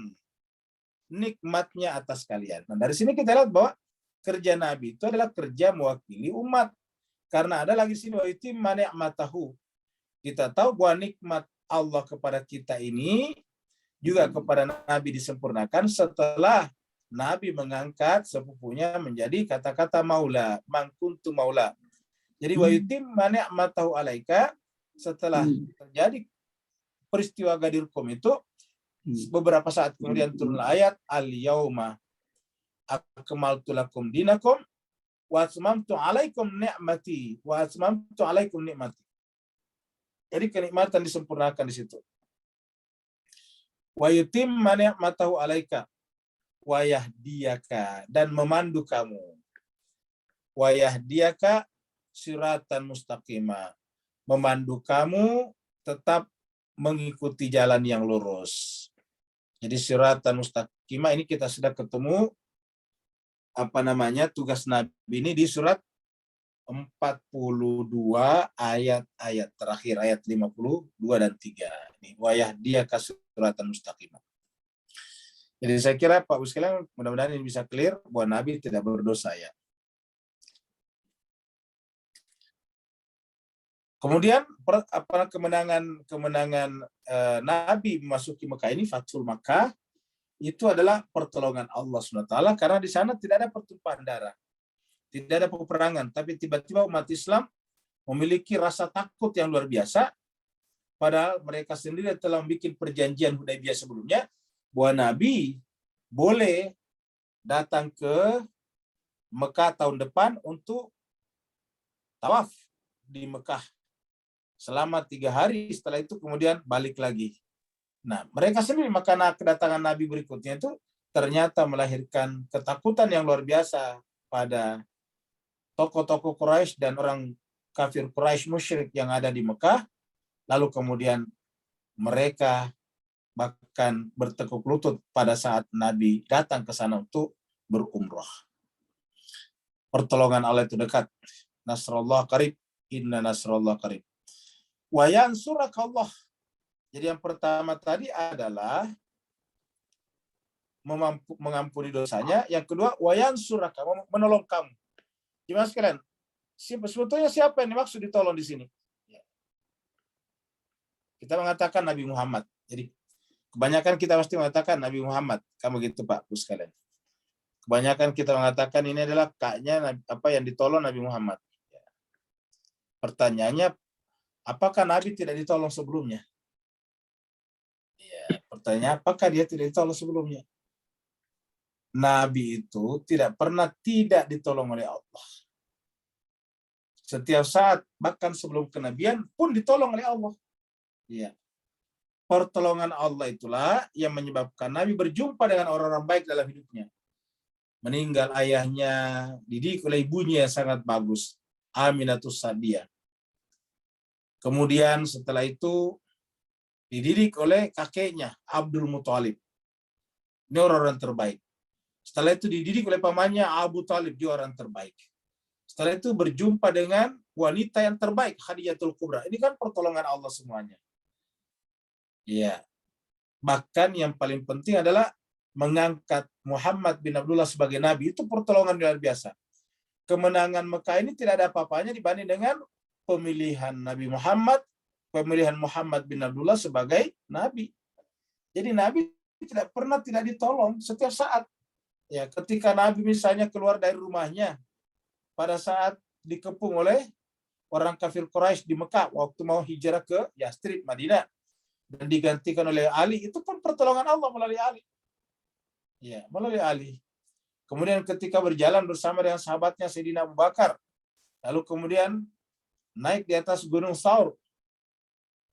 nikmatnya atas kalian. Nah, dari sini kita lihat bahwa kerja Nabi itu adalah kerja mewakili umat. Karena ada lagi sini wa yutimma ni'matahu. Kita tahu bahwa nikmat Allah kepada kita ini juga kepada Nabi disempurnakan setelah Nabi mengangkat sepupunya menjadi kata-kata maula, mangkuntu maula. Jadi wa yutimma ni'matahu 'alaika, setelah terjadi peristiwa Ghadir Qum itu, beberapa saat kemudian turunlah ayat al-yauma akmaltu lakum dinakum wa atmamtu 'alaikum ni'mati wa atmamtu 'alaikum ni'mati. Jadi kenikmatan disempurnakan di situ. Wa yutimma ni'matahu 'alaika wa yahdiyaka, dan memandu kamu. Wa yahdiyaka siratan mustaqimah, memandu kamu tetap mengikuti jalan yang lurus. Jadi siratan mustaqimah ini kita sudah ketemu tugas Nabi ini di surat 42 ayat-ayat terakhir, ayat 52 dan 3. Ini wa yahdiyaka siratan mustaqimah. Jadi saya kira Pak sekalian, mudah-mudahan ini bisa clear bahwa Nabi tidak berdosa ya. Kemudian kemenangan Nabi memasuki Mekah ini, Fathul Makkah, itu adalah pertolongan Allah SWT, karena di sana tidak ada pertumpahan darah, tidak ada peperangan, tapi tiba-tiba umat Islam memiliki rasa takut yang luar biasa, padahal mereka sendiri telah membuat perjanjian Hudaybiyah sebelumnya, bahwa Nabi boleh datang ke Mekah tahun depan untuk tawaf di Mekah selama 3 hari, setelah itu kemudian balik lagi. Nah, mereka sendiri, maka kedatangan Nabi berikutnya itu ternyata melahirkan ketakutan yang luar biasa pada tokoh-tokoh Quraisy dan orang kafir Quraisy musyrik yang ada di Mekah. Lalu kemudian mereka bahkan bertekuk lutut pada saat Nabi datang ke sana untuk berumrah. Pertolongan Allah itu dekat. Nasrullah qarib, inna nasrullah qarib. Wa yansurakallah. Jadi yang pertama tadi adalah mengampuni dosanya. Yang kedua, wa yansuraka, menolong kamu. Gimana sekalian? Sebetulnya siapa yang dimaksud ditolong di sini? Kita mengatakan Nabi Muhammad. Jadi kebanyakan kita pasti mengatakan Nabi Muhammad. Kamu gitu Pak, Bu sekalian. Kebanyakan kita mengatakan ini adalah kaknya yang ditolong Nabi Muhammad. Pertanyaannya, apakah Nabi tidak ditolong sebelumnya? Ya, pertanyaan, apakah dia tidak ditolong sebelumnya? Nabi itu tidak pernah tidak ditolong oleh Allah. Setiap saat, bahkan sebelum kenabian pun ditolong oleh Allah. Ya. Pertolongan Allah itulah yang menyebabkan Nabi berjumpa dengan orang-orang baik dalam hidupnya. Meninggal ayahnya, dididik oleh ibunya yang sangat bagus, Aminatus Sadiyah. Kemudian setelah itu dididik oleh kakeknya, Abdul Muthalib. Ini orang-orang terbaik. Setelah itu dididik oleh pamannya, Abu Talib, dia orang terbaik. Setelah itu berjumpa dengan wanita yang terbaik, Khadijatul Kubra. Ini kan pertolongan Allah semuanya. Iya. Bahkan yang paling penting adalah mengangkat Muhammad bin Abdullah sebagai nabi, itu pertolongan luar biasa. Kemenangan Mekah ini tidak ada apa-apanya dibanding dengan pemilihan Nabi Muhammad, pemilihan Muhammad bin Abdullah sebagai nabi. Jadi Nabi tidak pernah tidak ditolong setiap saat. Ya, ketika Nabi misalnya keluar dari rumahnya pada saat dikepung oleh orang kafir Quraisy di Mekah waktu mau hijrah ke Yastrib, Madinah, dan digantikan oleh Ali, itu pun pertolongan Allah melalui Ali. Ya, melalui Ali. Kemudian ketika berjalan bersama dengan sahabatnya Sayyidina Abu Bakar, lalu kemudian naik di atas Gunung Thaur.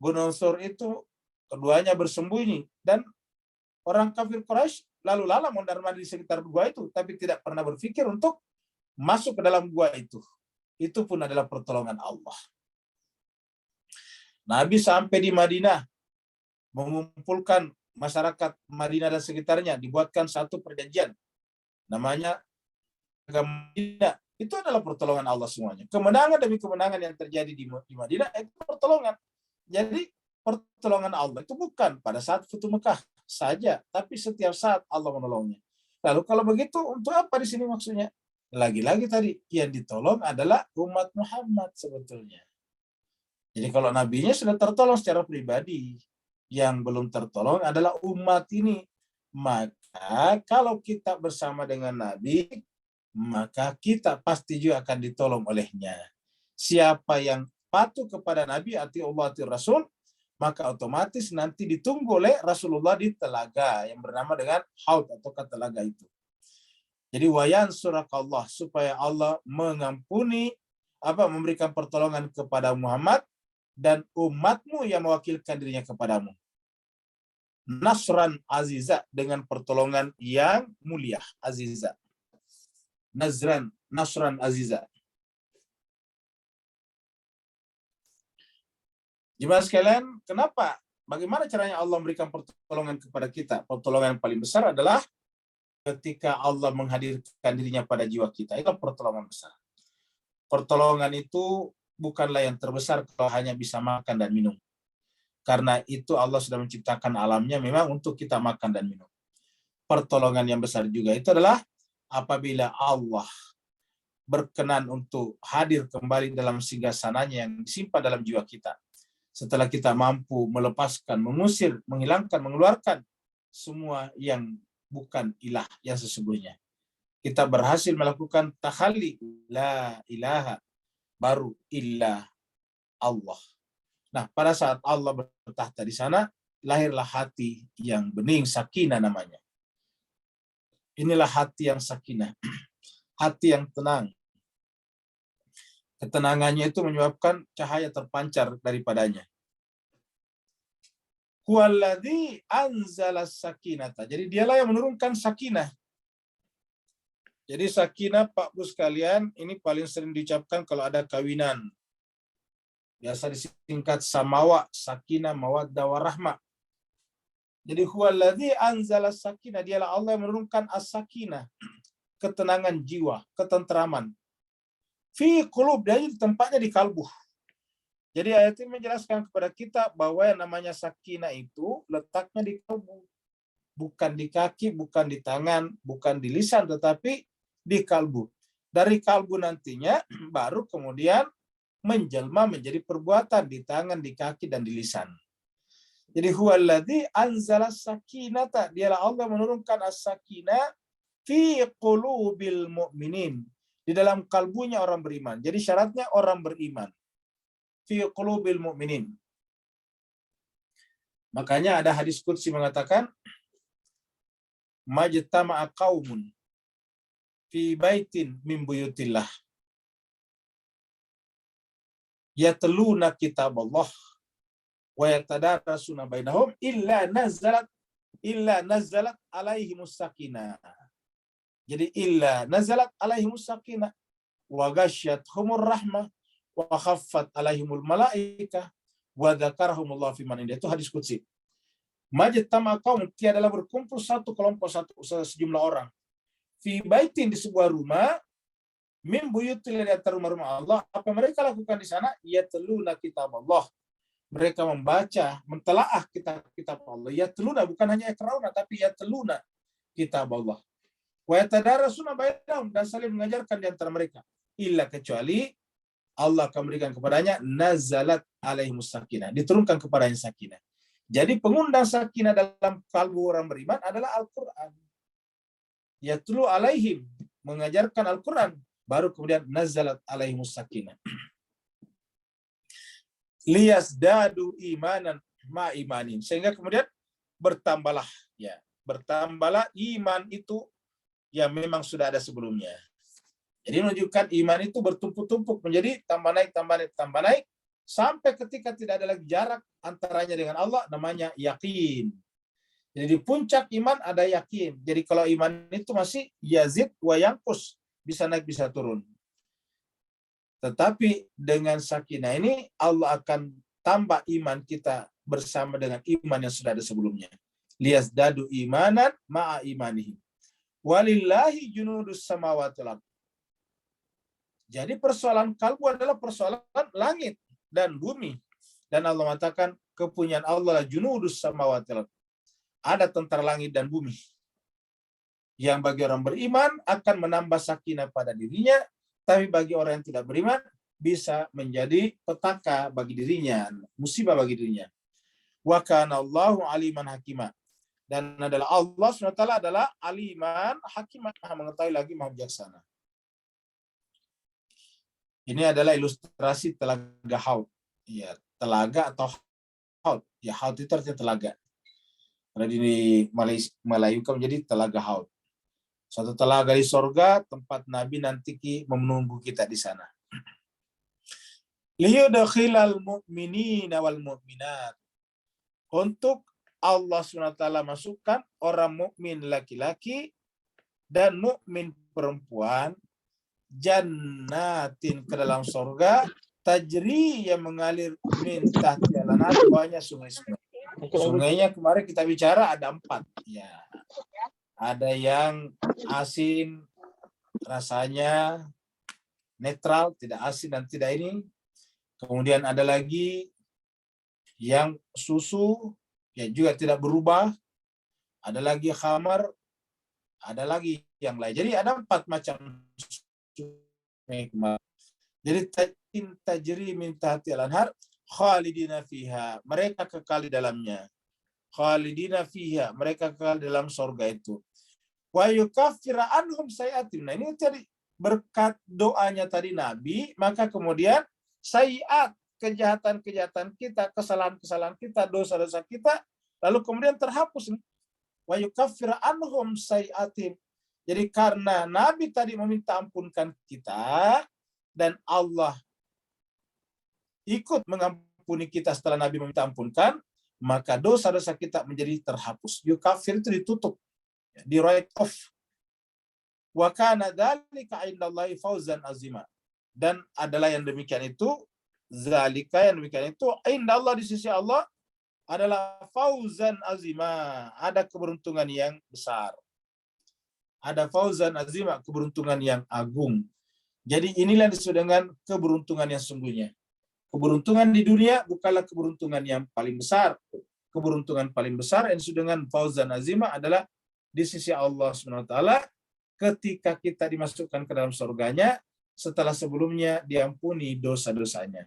Gunung Thaur itu keduanya bersembunyi, dan orang kafir Quraisy lalu lalang mondar-mandir di sekitar gua itu, tapi tidak pernah berpikir untuk masuk ke dalam gua itu. Itu pun adalah pertolongan Allah. Nabi sampai di Madinah, mengumpulkan masyarakat Madinah dan sekitarnya, dibuatkan satu perjanjian, namanya Madinah. Itu adalah pertolongan Allah semuanya. Kemenangan demi kemenangan yang terjadi di Madinah itu pertolongan. Jadi pertolongan Allah itu bukan pada saat Futuh Mekah saja, tapi setiap saat Allah menolongnya. Lalu kalau begitu, untuk apa di sini maksudnya? Lagi-lagi tadi, yang ditolong adalah umat Muhammad sebetulnya. Jadi kalau nabinya sudah tertolong secara pribadi, yang belum tertolong adalah umat ini. Maka kalau kita bersama dengan Nabi, maka kita pasti juga akan ditolong olehnya. Siapa yang patuh kepada Nabi, ati Allah, ati Rasul, maka otomatis nanti ditunggu oleh Rasulullah di telaga yang bernama dengan Haud atau telaga itu. Jadi wayan surakallah, supaya Allah mengampuni, memberikan pertolongan kepada Muhammad dan umatmu yang mewakilkan dirinya kepadamu. Nasran aziza, dengan pertolongan yang mulia, aziza. Nasran aziza. Jemaah sekalian, kenapa? Bagaimana caranya Allah memberikan pertolongan kepada kita? Pertolongan yang paling besar adalah ketika Allah menghadirkan dirinya pada jiwa kita. Itu pertolongan besar. Pertolongan itu bukanlah yang terbesar kalau hanya bisa makan dan minum. Karena itu Allah sudah menciptakan alamnya memang untuk kita makan dan minum. Pertolongan yang besar juga itu adalah apabila Allah berkenan untuk hadir kembali dalam singgasananya yang disimpan dalam jiwa kita. Setelah kita mampu melepaskan, mengusir, menghilangkan, mengeluarkan semua yang bukan ilah yang sesungguhnya. Kita berhasil melakukan takhalli, la ilaha, baru ilah Allah. Nah, pada saat Allah bertahta di sana, lahirlah hati yang bening, sakinah namanya. Inilah hati yang sakinah, hati yang tenang. Ketenangannya itu menyebabkan cahaya terpancar daripadanya. Huwaladzi anzala sakinata. Jadi dialah yang menurunkan sakinah. Jadi sakinah, Pak Bu sekalian, ini paling sering diucapkan kalau ada kawinan. Biasa disingkat samawa, sakinah, mawaddah, warahmah. Jadi huwaladzi anzala sakinah, dialah Allah yang menurunkan as-sakinah, ketenangan jiwa, ketentraman. Fi qulub, dari tempatnya di kalbu. Jadi ayat ini menjelaskan kepada kita bahwa yang namanya sakinah itu letaknya di kalbu. Bukan di kaki, bukan di tangan, bukan di lisan, tetapi di kalbu. Dari kalbu nantinya baru kemudian menjelma menjadi perbuatan di tangan, di kaki, dan di lisan. Jadi huwaladzi anzala sakinata, dialah Allah menurunkan as-sakinah fi qulubil mu'minin, di dalam kalbunya orang beriman. Jadi syaratnya orang beriman. Fi qulubil mu'minin. Makanya ada hadis qudsi mengatakan, majtama'a qaumun fi baitin min buyutillah yatluna kitab Allah wa yatadarasuna bainahum illa nazalat alaihimus sakinah. Jadi illa nazalat alaihimus sakinah wa ghasyyathumur rahmah wa khaffat alaihimul malaikah wa dzakarahumullah fi man indah. Itu hadis qudsi. Majtama qaum, tiadalah berkumpul satu kelompok, sejumlah orang, fi baitin, di sebuah rumah, min buyutil, di antara rumah-rumah Allah. Apa mereka lakukan di sana? Yatluna kitab Allah. Mereka membaca, mentelaah kitab Allah. Yatluna, bukan hanya ikrauna, tapi yatluna kitab Allah. Wa yatadarasuna bainahum, dan saling mengajarkan di antara mereka. Illa, kecuali Allah akan memberikan kepadanya nazalat alaihimus sakinah, diturunkan kepadanya sakinah. Jadi pengundang sakinah dalam kalbu orang beriman adalah Al-Quran. Yatlu alaihim, mengajarkan Al-Quran, baru kemudian nazalat alaihimus sakinah. Liyasdadu imanan ma imanin, sehingga kemudian bertambahlah iman itu yang memang sudah ada sebelumnya. Jadi menunjukkan iman itu bertumpuk-tumpuk menjadi tambah naik, tambah naik, tambah naik, sampai ketika tidak ada lagi jarak antaranya dengan Allah, namanya yakin. Jadi di puncak iman ada yakin. Jadi kalau iman itu masih yazid wa yanqus, bisa naik bisa turun. Tetapi dengan sakinah ini Allah akan tambah iman kita bersama dengan iman yang sudah ada sebelumnya. Liyazdadu imanan ma'a imanihim. Walillahi junudus samawati wal ardh. Jadi persoalan kalbu adalah persoalan langit dan bumi. Dan Allah mengatakan kepunyaan Allah junudus samawati wal ardh. Ada tentara langit dan bumi. Yang bagi orang beriman akan menambah sakinah pada dirinya, tapi bagi orang yang tidak beriman bisa menjadi petaka bagi dirinya, musibah bagi dirinya. Wa kana Allahu aliman hakimah. Dan adalah Allah SWT adalah aliman hakiman, maha mengetahui lagi maha bijaksana. Ini adalah ilustrasi telaga Haud. Ya, telaga atau Haud. Ya, Haud itu artinya telaga. Karena di Melayu menjadi telaga Haud. Suatu telaga di sorga, tempat Nabi nanti menunggu kita di sana. Liyudkhilal mu'minina wal mu'minat. Untuk Allah SWT masukkan orang mukmin laki-laki dan mukmin perempuan jannatin ke dalam surga tajri yang mengalir min tahtiha al-anhar, bawahnya sungai-sungai. Sungainya kemarin kita bicara ada 4 ya. Ada yang asin rasanya netral, tidak asin dan tidak ini. Kemudian ada lagi yang susu ya juga tidak berubah. Ada lagi khamar, ada lagi yang lain. Jadi ada 4 macam. Jadi tajri min tahtiha al-anhar khalidina fiha, mereka kekal di dalamnya. Khalidina fiha, mereka kekal dalam surga itu. Wa yukaffira anhum sayiatim. Nah, ini tadi berkat doanya tadi Nabi, maka kemudian sayiat, kejahatan-kejahatan kita, kesalahan-kesalahan kita, dosa-dosa kita, lalu kemudian terhapus. Wa yukaffira anhum sayiatim. Jadi karena Nabi tadi meminta ampunkan kita, dan Allah ikut mengampuni kita setelah Nabi meminta ampunkan, maka dosa-dosa kita menjadi terhapus. Yukafir itu ditutup, di write off. Wa kana dzalika 'indallahi fawzan azima. Dan adalah yang demikian itu, zalika yang demikian itu, indallah di sisi Allah adalah fauzan azima, ada keberuntungan yang besar. Ada fauzan azima, keberuntungan yang agung. Jadi inilah disebut dengan keberuntungan yang sungguhnya. Keberuntungan di dunia bukanlah keberuntungan yang paling besar. Keberuntungan paling besar yang disebut dengan fauzan azima adalah di sisi Allah SWT ketika kita dimasukkan ke dalam surganya setelah sebelumnya diampuni dosa-dosanya.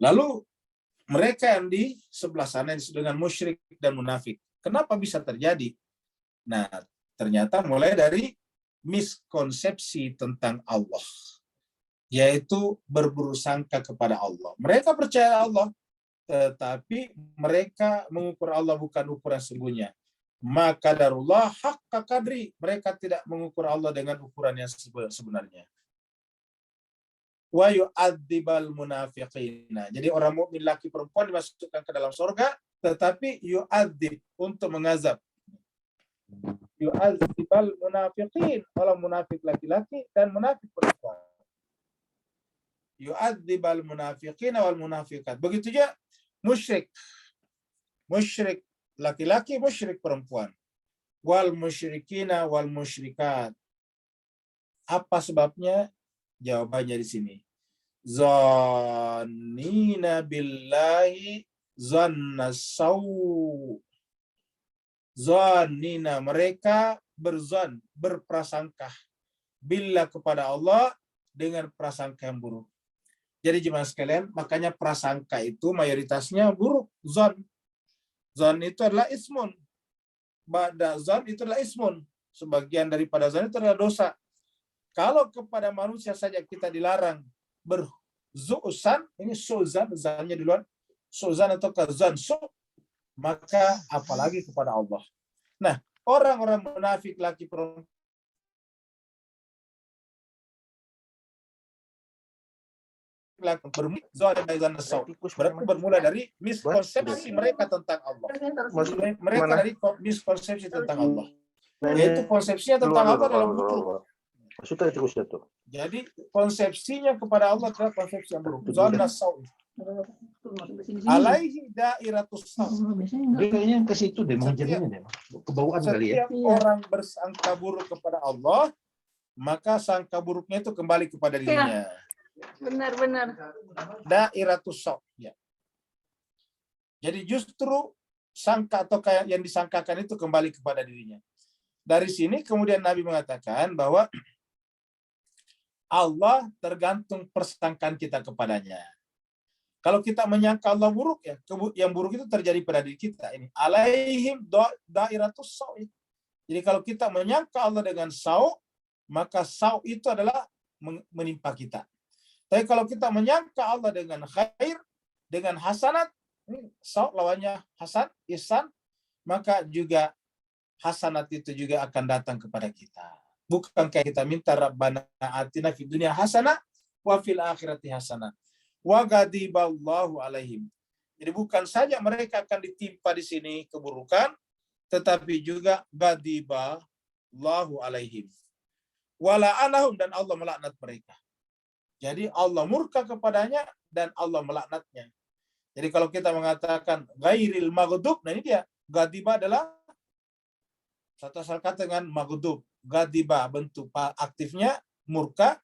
Lalu mereka yang di sebelah sana disebut dengan musyrik dan munafik. Kenapa bisa terjadi? Nah, ternyata mulai dari miskonsepsi tentang Allah, yaitu berburuk sangka kepada Allah. Mereka percaya Allah, tetapi mereka mengukur Allah bukan ukuran sungguhnya. Maka darullah haqqa qadri, mereka tidak mengukur Allah dengan ukuran yang sebenarnya. Wa yu'adzibal munafiqina. Jadi orang mukmin laki perempuan dimasukkan ke dalam surga, tetapi yu'adzib, untuk mengazab. Yu'adzibal munafiqin, orang munafik laki-laki dan munafik perempuan. Yu'adzibal munafiqina wal munafiqat. Begitu juga musyrik. Musyrik laki-laki, musyrik perempuan. Wal musyrikina wal musyrikat. Apa sebabnya? Jawabannya di sini. Zannina billahi zanna saw. Zannina, mereka berzan, berprasangka. Billah, kepada Allah, dengan prasangka yang buruk. Jadi jemaah sekalian, makanya prasangka itu mayoritasnya buruk. Zan. Zan itu adalah ismun. Ba'da zan itu adalah ismun. Sebagian daripada zan itu adalah dosa. Kalau kepada manusia saja kita dilarang berzu'zan, ini su'zan, zannya di luar, su'zan atau kazan, maka apalagi kepada Allah. Nah, orang-orang munafik laki perempuan berarti bermula dari miskonsepsi mereka tentang Allah. Mereka dari miskonsepsi tentang Allah. Yaitu konsepsinya tentang Allah adalah buruk. Jadi konsepsinya kepada Allah adalah konsepsi yang buruk. Zanna sawi. Alaihi dairatus sawi. Dia kayaknya ke situ deh, mengejarnya deh. Kebawaan kali ya. Setiap orang bersangka buruk kepada Allah, maka sangka buruknya itu kembali kepada dirinya. Benar-benar. Dairatus sawi. Ya. Jadi justru sangka atau kayak yang disangkakan itu kembali kepada dirinya. Dari sini kemudian Nabi mengatakan bahwa Allah tergantung persangkaan kita kepadanya. Kalau kita menyangka Allah buruk, ya yang buruk itu terjadi pada diri kita. Ini alaihim dairatus sawi. Jadi kalau kita menyangka Allah dengan sau, maka sau itu adalah menimpa kita. Tapi kalau kita menyangka Allah dengan khair, dengan hasanat, ini sau lawannya hasan, ihsan, maka juga hasanat itu juga akan datang kepada kita. Bukan kayak kita minta Rabbana atina fid dunya hasanah wa fil akhirati hasanah wa ghadiballahu alaihim. Jadi bukan saja mereka akan ditimpa di sini keburukan, tetapi juga ghadiballahu alaihim. Wa la'anahum, dan Allah melaknat mereka. Jadi Allah murka kepadanya dan Allah melaknatnya. Jadi kalau kita mengatakan ghairil maghdub, nah ini dia. Ghadiba adalah satu asal kata dengan maghdub. Ghadiba bentuk aktifnya murka.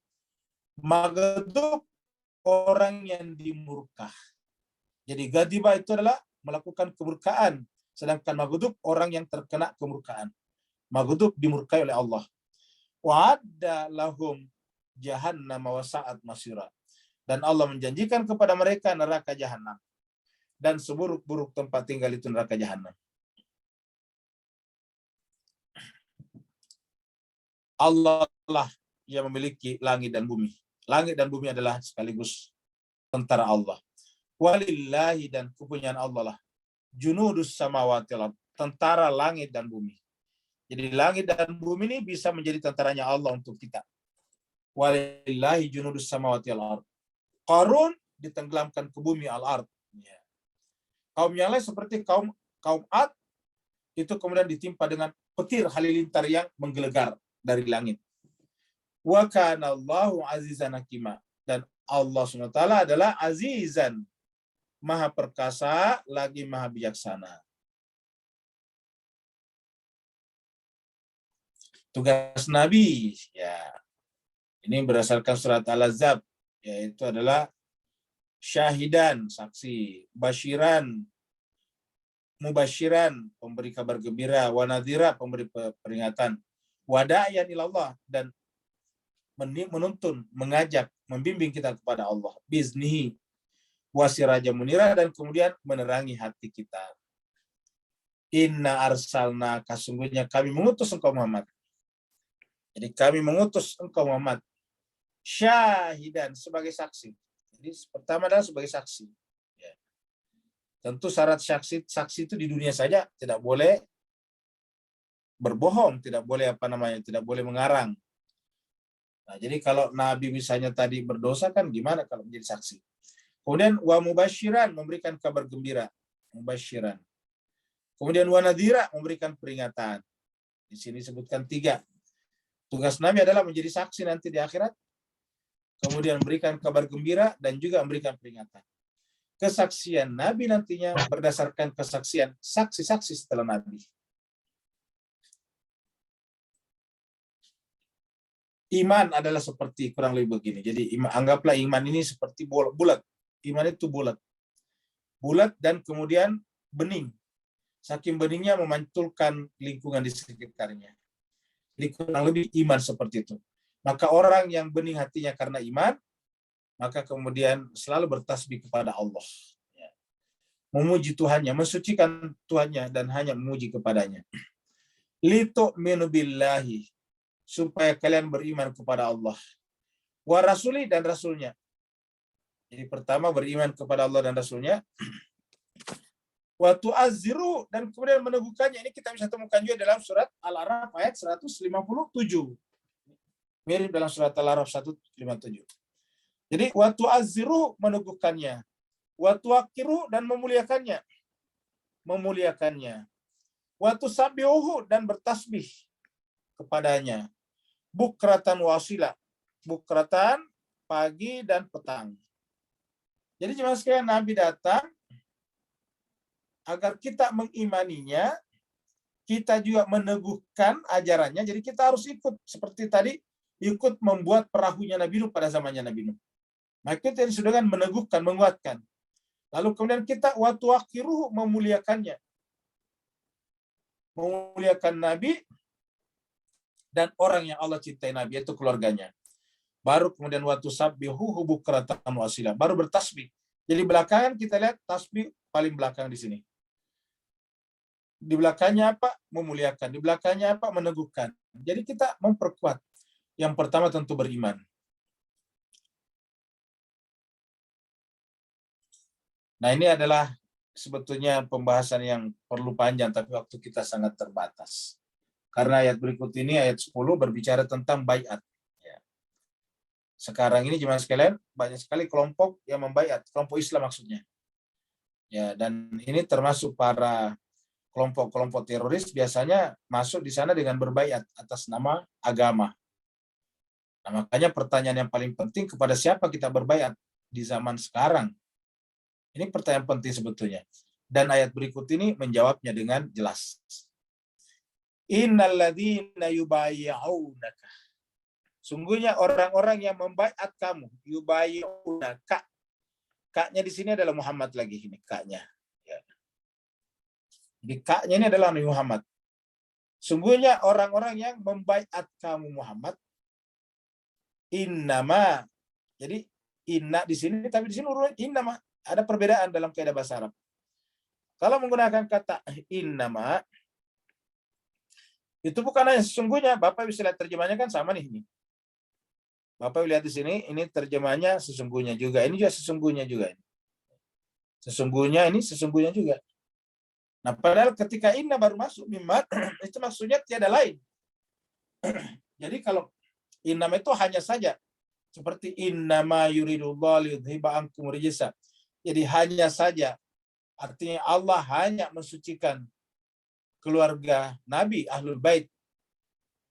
Maghdub orang yang dimurka. Jadi ghadiba itu adalah melakukan kemurkaan, sedangkan maghdub orang yang terkena kemurkaan. Maghdub dimurkai oleh Allah. Wa'adda lahum jahannam wa sa'at masira. Dan Allah menjanjikan kepada mereka neraka jahanam. Dan seburuk-buruk tempat tinggal itu neraka jahanam. Allah lah yang memiliki langit dan bumi. Langit dan bumi adalah sekaligus tentara Allah. Walillahi, dan kepunyaan Allah lah. Junudus samawati wal ardh, tentara langit dan bumi. Jadi langit dan bumi ini bisa menjadi tentaranya Allah untuk kita. Walillahi junudus samawati wal ardh. Qarun ditenggelamkan ke bumi al-ard. Ya. Kaum yang lain seperti kaum Ad itu kemudian ditimpa dengan petir halilintar yang menggelegar dari langit. Wa kana Allahu azizan hakima, dan Allah SWT adalah azizan, maha perkasa lagi maha bijaksana. Tugas Nabi, ya, ini berdasarkan surat Al-Ahzab, yaitu adalah syahidan, saksi, basyiran, mubasyiran, pemberi kabar gembira, wa nadhira, pemberi peringatan, wadayan ilallah, dan menuntun, mengajak, membimbing kita kepada Allah, biznihi, wasiraja munira, dan kemudian menerangi hati kita. Inna arsalna, sesungguhnya kami mengutus engkau Muhammad. Jadi kami mengutus engkau Muhammad syahidan, sebagai saksi. Jadi pertama adalah sebagai saksi. Ya. Tentu syarat saksi itu di dunia saja, tidak boleh berbohong, tidak boleh tidak boleh mengarang. Nah, jadi kalau Nabi misalnya tadi berdosa, kan gimana kalau menjadi saksi? Kemudian wa mubasyiran, memberikan kabar gembira, mubasyiran. Kemudian wa nadhira, memberikan peringatan. Di sini sebutkan 3. Tugas Nabi adalah menjadi saksi nanti di akhirat, kemudian memberikan kabar gembira, dan juga memberikan peringatan. Kesaksian Nabi nantinya berdasarkan kesaksian saksi-saksi setelah Nabi. Iman adalah seperti kurang lebih begini. Jadi anggaplah iman ini seperti bulat. Iman itu bulat. Bulat dan kemudian bening. Saking beningnya memantulkan lingkungan di sekitarnya. Jadi kurang lebih iman seperti itu. Maka orang yang bening hatinya karena iman, maka kemudian selalu bertasbih kepada Allah. Ya. Memuji Tuhannya, mensucikan Tuhannya, dan hanya memuji kepadanya. Litu'minu billahi, supaya kalian beriman kepada Allah. Wa rasuli, dan Rasulnya. Jadi pertama beriman kepada Allah dan Rasulnya. Wa tu'azziru, dan kemudian meneguhkannya. Ini kita bisa temukan juga dalam surat Al-A'raf ayat 157. Mirip dalam surat Al-A'raf 157. Jadi wa tu'azziru, meneguhkannya. Wa tuwaqqiru, dan memuliakannya. Memuliakannya. Wa tusabbihuhu, dan bertasbih kepadanya. Bukratan wasila. Bukratan pagi dan petang. Jadi jemaah sekalian, Nabi datang agar kita mengimaninya, kita juga meneguhkan ajarannya. Jadi kita harus ikut seperti tadi, ikut membuat perahunya Nabi Nuh pada zamannya Nabi Nuh. Maka itu yang disebut dengan meneguhkan, menguatkan. Lalu kemudian kita wa tuwaqqiruhu, memuliakannya. Memuliakan Nabi dan orang yang Allah cintai Nabi, yaitu keluarganya. Baru kemudian wa tusabbihuhu bukratan wasila, baru bertasbih. Jadi belakangan kita lihat tasbih paling belakang di sini. Di belakangnya apa? Memuliakan. Di belakangnya apa? Meneguhkan. Jadi kita memperkuat. Yang pertama tentu beriman. Nah, ini adalah sebetulnya pembahasan yang perlu panjang, tapi waktu kita sangat terbatas. Karena ayat berikut ini, ayat 10, berbicara tentang baiat. Ya. Sekarang ini jemaah sekalian, banyak sekali kelompok yang membaiat, kelompok Islam maksudnya. Ya, dan ini termasuk para kelompok-kelompok teroris biasanya masuk di sana dengan berbaiat atas nama agama. Nah, makanya pertanyaan yang paling penting, kepada siapa kita berbaiat di zaman sekarang? Ini pertanyaan penting sebetulnya. Dan ayat berikut ini menjawabnya dengan jelas. Innalladzina yubayyi'unaka. Sungguhnya orang-orang yang membaiat kamu, yubayyi'unaka. Kaknya di sini adalah Muhammad lagi, ini kaknya. Ya. Jadi kaknya ini adalah Nabi Muhammad. Sungguhnya orang-orang yang membaiat kamu Muhammad, innama. Jadi inna di sini, tapi di sini urut innama. Ada perbedaan dalam kaidah bahasa Arab. Kalau menggunakan kata innama, itu bukan hanya sesungguhnya. Bapak bisa lihat terjemahnya kan sama nih. Ini. Bapak lihat di sini, ini terjemahnya sesungguhnya juga. Ini juga sesungguhnya juga. Sesungguhnya ini sesungguhnya juga. Nah, padahal ketika inna baru masuk mimmat, itu maksudnya tiada lain. Jadi kalau innama itu hanya saja. Seperti innama yuridullah liyudhiba ankum rijsa. Jadi hanya saja. Artinya Allah hanya mensucikan keluarga Nabi, Ahlul Bait,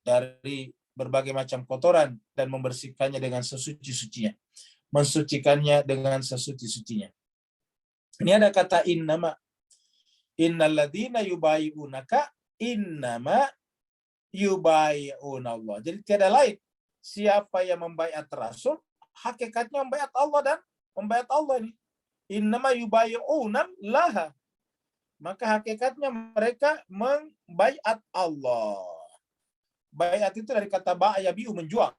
dari berbagai macam kotoran dan membersihkannya dengan sesuci-sucinya. Mensucikannya dengan sesuci-sucinya. Ini ada kata innama. Innalladzina yubayyi'unaka innama yubayyi'unallah. Jadi tiada lain. Siapa yang membaiat Rasul, hakikatnya membaiat Allah dan membaiat Allah ini. Innama yubayyi'una laha. Maka hakikatnya mereka membaiat Allah. Baiat itu dari kata ba'yabi'u, menjual.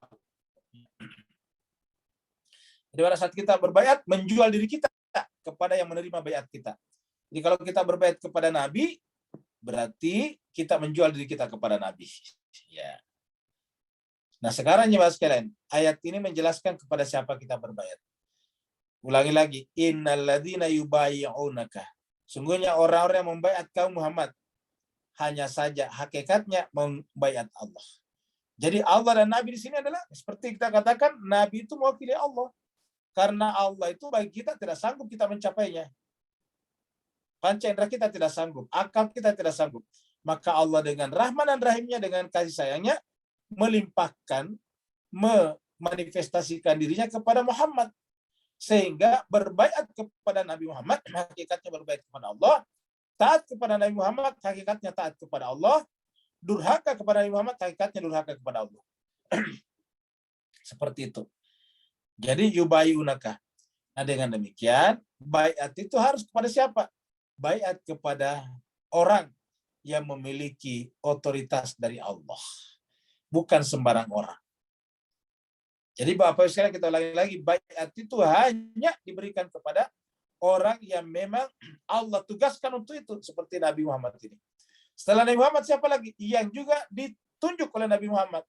Jadi pada saat kita berbaiat, menjual diri kita kepada yang menerima baiat kita. Jadi kalau kita berbaiat kepada Nabi, berarti kita menjual diri kita kepada Nabi. Ya. Nah sekarang jemaah sekalian, ayat ini menjelaskan kepada siapa kita berbaiat. Ulangi lagi, innalladzina yubayyi'unaka. Sungguhnya orang-orang yang membaiat kaum Muhammad, hanya saja hakikatnya membaiat Allah. Jadi Allah dan Nabi di sini adalah seperti kita katakan, Nabi itu mewakili Allah. Karena Allah itu bagi kita tidak sanggup kita mencapainya. Panca indera kita tidak sanggup, akal kita tidak sanggup. Maka Allah dengan rahman dan rahimnya, dengan kasih sayangnya, melimpahkan, memanifestasikan dirinya kepada Muhammad. Sehingga berbaiat kepada Nabi Muhammad, hakikatnya berbaiat kepada Allah. Taat kepada Nabi Muhammad, hakikatnya taat kepada Allah. Durhaka kepada Nabi Muhammad, hakikatnya durhaka kepada Allah. Seperti itu. Jadi yubayyi'unaka. Nah dengan demikian, baiat itu harus kepada siapa? Baiat kepada orang yang memiliki otoritas dari Allah. Bukan sembarang orang. Jadi Bapak sekalian, kita ulangi lagi, baiat itu hanya diberikan kepada orang yang memang Allah tugaskan untuk itu, seperti Nabi Muhammad ini. Setelah Nabi Muhammad siapa lagi? Yang juga ditunjuk oleh Nabi Muhammad.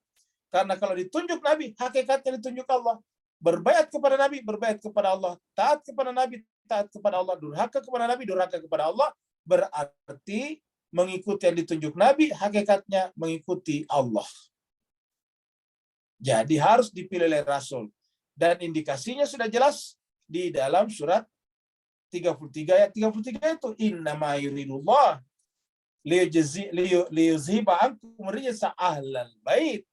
Karena kalau ditunjuk Nabi, hakikatnya ditunjuk Allah. Berbaiat kepada Nabi, berbaiat kepada Allah. Taat kepada Nabi, taat kepada Allah. Durhaka kepada Nabi, durhaka kepada Allah. berarti mengikuti yang ditunjuk Nabi, hakikatnya mengikuti Allah. Jadi harus dipilih oleh Rasul. Dan indikasinya sudah jelas di dalam surat 33 ayat 33 itu. Innama yuridullah liyuzhiba ankum rijsa ahlul bait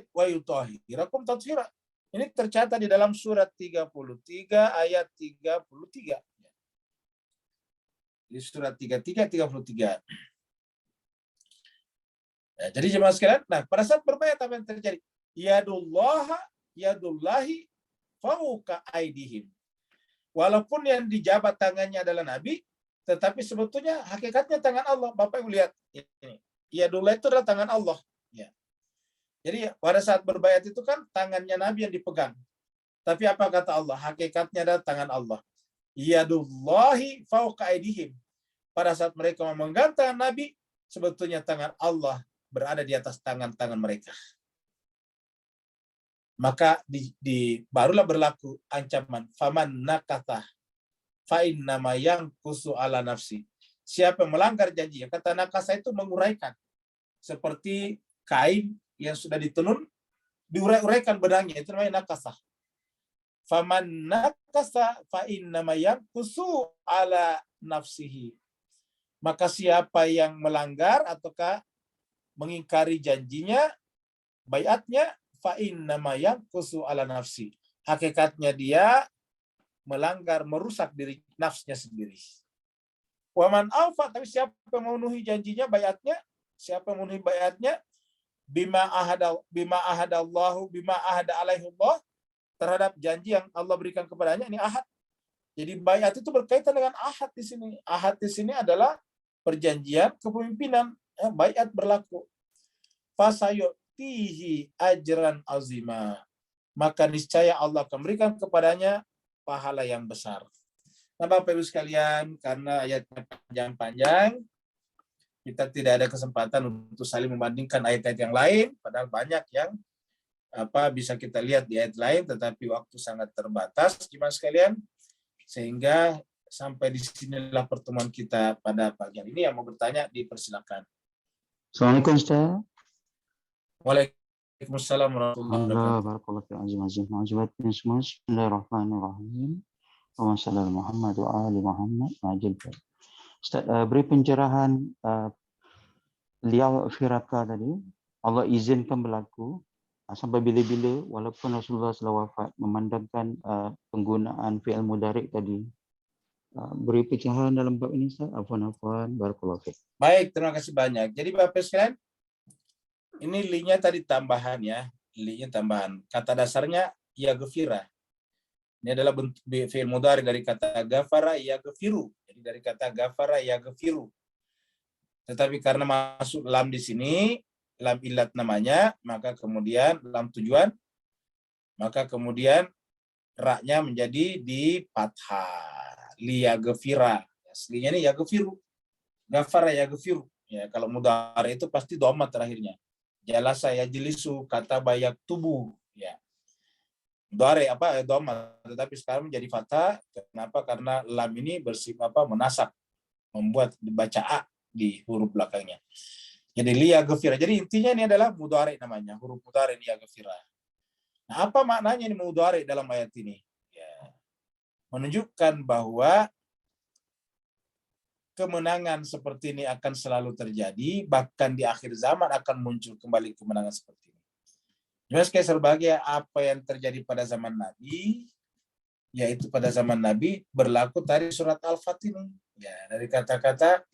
wa yutahhirakum tathira. Ini tercatat di dalam surat 33 ayat 33. Di surat 33 33. Ya, jadi jemaah sekalian, nah pada saat berbaiat apa yang terjadi? Yadullahi fauqa aidihim. Walaupun yang dijabat tangannya adalah Nabi, tetapi sebetulnya hakikatnya tangan Allah. Bapak Ibu lihat ini. Yadullah itu adalah tangan Allah. Ya. Jadi pada saat berbaiat itu kan tangannya Nabi yang dipegang. Tapi apa kata Allah? Hakikatnya adalah tangan Allah. Yadullahi fauqa aidihim. Pada saat mereka memegang tangan Nabi, sebetulnya tangan Allah berada di atas tangan-tangan mereka. Maka barulah berlaku ancaman faman nakatha fa innama yanqusu ala nafsi. Siapa yang melanggar janji, kata nakasa itu menguraikan. Seperti kain yang sudah ditenun, diurai-uraikan benangnya, itu namanya nakasa. Faman nakasa fa innama yanqusu ala nafsihi. Maka siapa yang melanggar ataukah mengingkari janjinya, baiatnya, fa innama yanqusu ala nafsi. Hakikatnya dia melanggar, merusak diri nafsnya sendiri. Wa man awfa, tapi siapa yang memenuhi janjinya, baiatnya, siapa yang memenuhi baiatnya, bima ahada alaihi Allah, terhadap janji yang Allah berikan kepadanya, ini ahad. Jadi baiat itu berkaitan dengan ahad di sini. Ahad di sini adalah perjanjian kepemimpinan, ya, baiat berlaku. Fasayutihi ajran azima. Maka niscaya Allah akan berikan kepadanya pahala yang besar. Nah, Bapak Ibu sekalian, karena ayatnya panjang-panjang, kita tidak ada kesempatan untuk saling membandingkan ayat-ayat yang lain, padahal banyak yang bisa kita lihat di ayat lain, tetapi waktu sangat terbatas, jemaah sekalian, sehingga sampai di sinilah pertemuan kita pada pagi hari ini. Yang mau bertanya, dipersilakan. Assalamualaikum, Ustaz. Waalaikumsalam warahmatullahi wabarakatuh. Bismillahirrahmanirrahim. Muhammad wa ali Muhammad. Ustaz, beri pencerahan liau firaka tadi. Allah izinkan berlaku sampai bila-bila, walaupun Rasulullah SAW wafat, memandangkan penggunaan fi'il mudhari' tadi. Beri pencerahan dalam bab ini, Ustaz. Afwan, barakallahu fiik. Baik, terima kasih banyak. Jadi Bapak sekalian, ini li-nya tadi tambahan ya, li-nya tambahan. Kata dasarnya yaghfira. Ini adalah bentuk fi'il mudhari dari kata ghafara yaghfiru. Jadi dari kata ghafara yaghfiru. Tetapi karena masuk lam di sini, lam illat namanya, maka kemudian lam tujuan, maka kemudian ra-nya menjadi di fathah. Liyaghfira. Aslinya ini yaghfiru. Ghafara yaghfiru. Ya, kalau mudhari itu pasti dhamma terakhirnya. Jalasa yajlisu, kata bayak tubuh. Ya. Mudhari dhamma, tetapi sekarang menjadi fathah. Kenapa? Karena lam ini bersifat menasak, membuat dibaca a di huruf belakangnya. Jadi liyaghfira. Jadi intinya ini adalah mudhari namanya, huruf mudhari liyaghfira. Nah, apa maknanya ini mudhari dalam ayat ini? Ya. Menunjukkan bahwa kemenangan seperti ini akan selalu terjadi, bahkan di akhir zaman akan muncul kembali kemenangan seperti ini. Jelas kayak sebagai apa yang terjadi pada zaman Nabi, yaitu pada zaman Nabi berlaku tadi surat Al-Fatih ini. Ya, dari kata-kata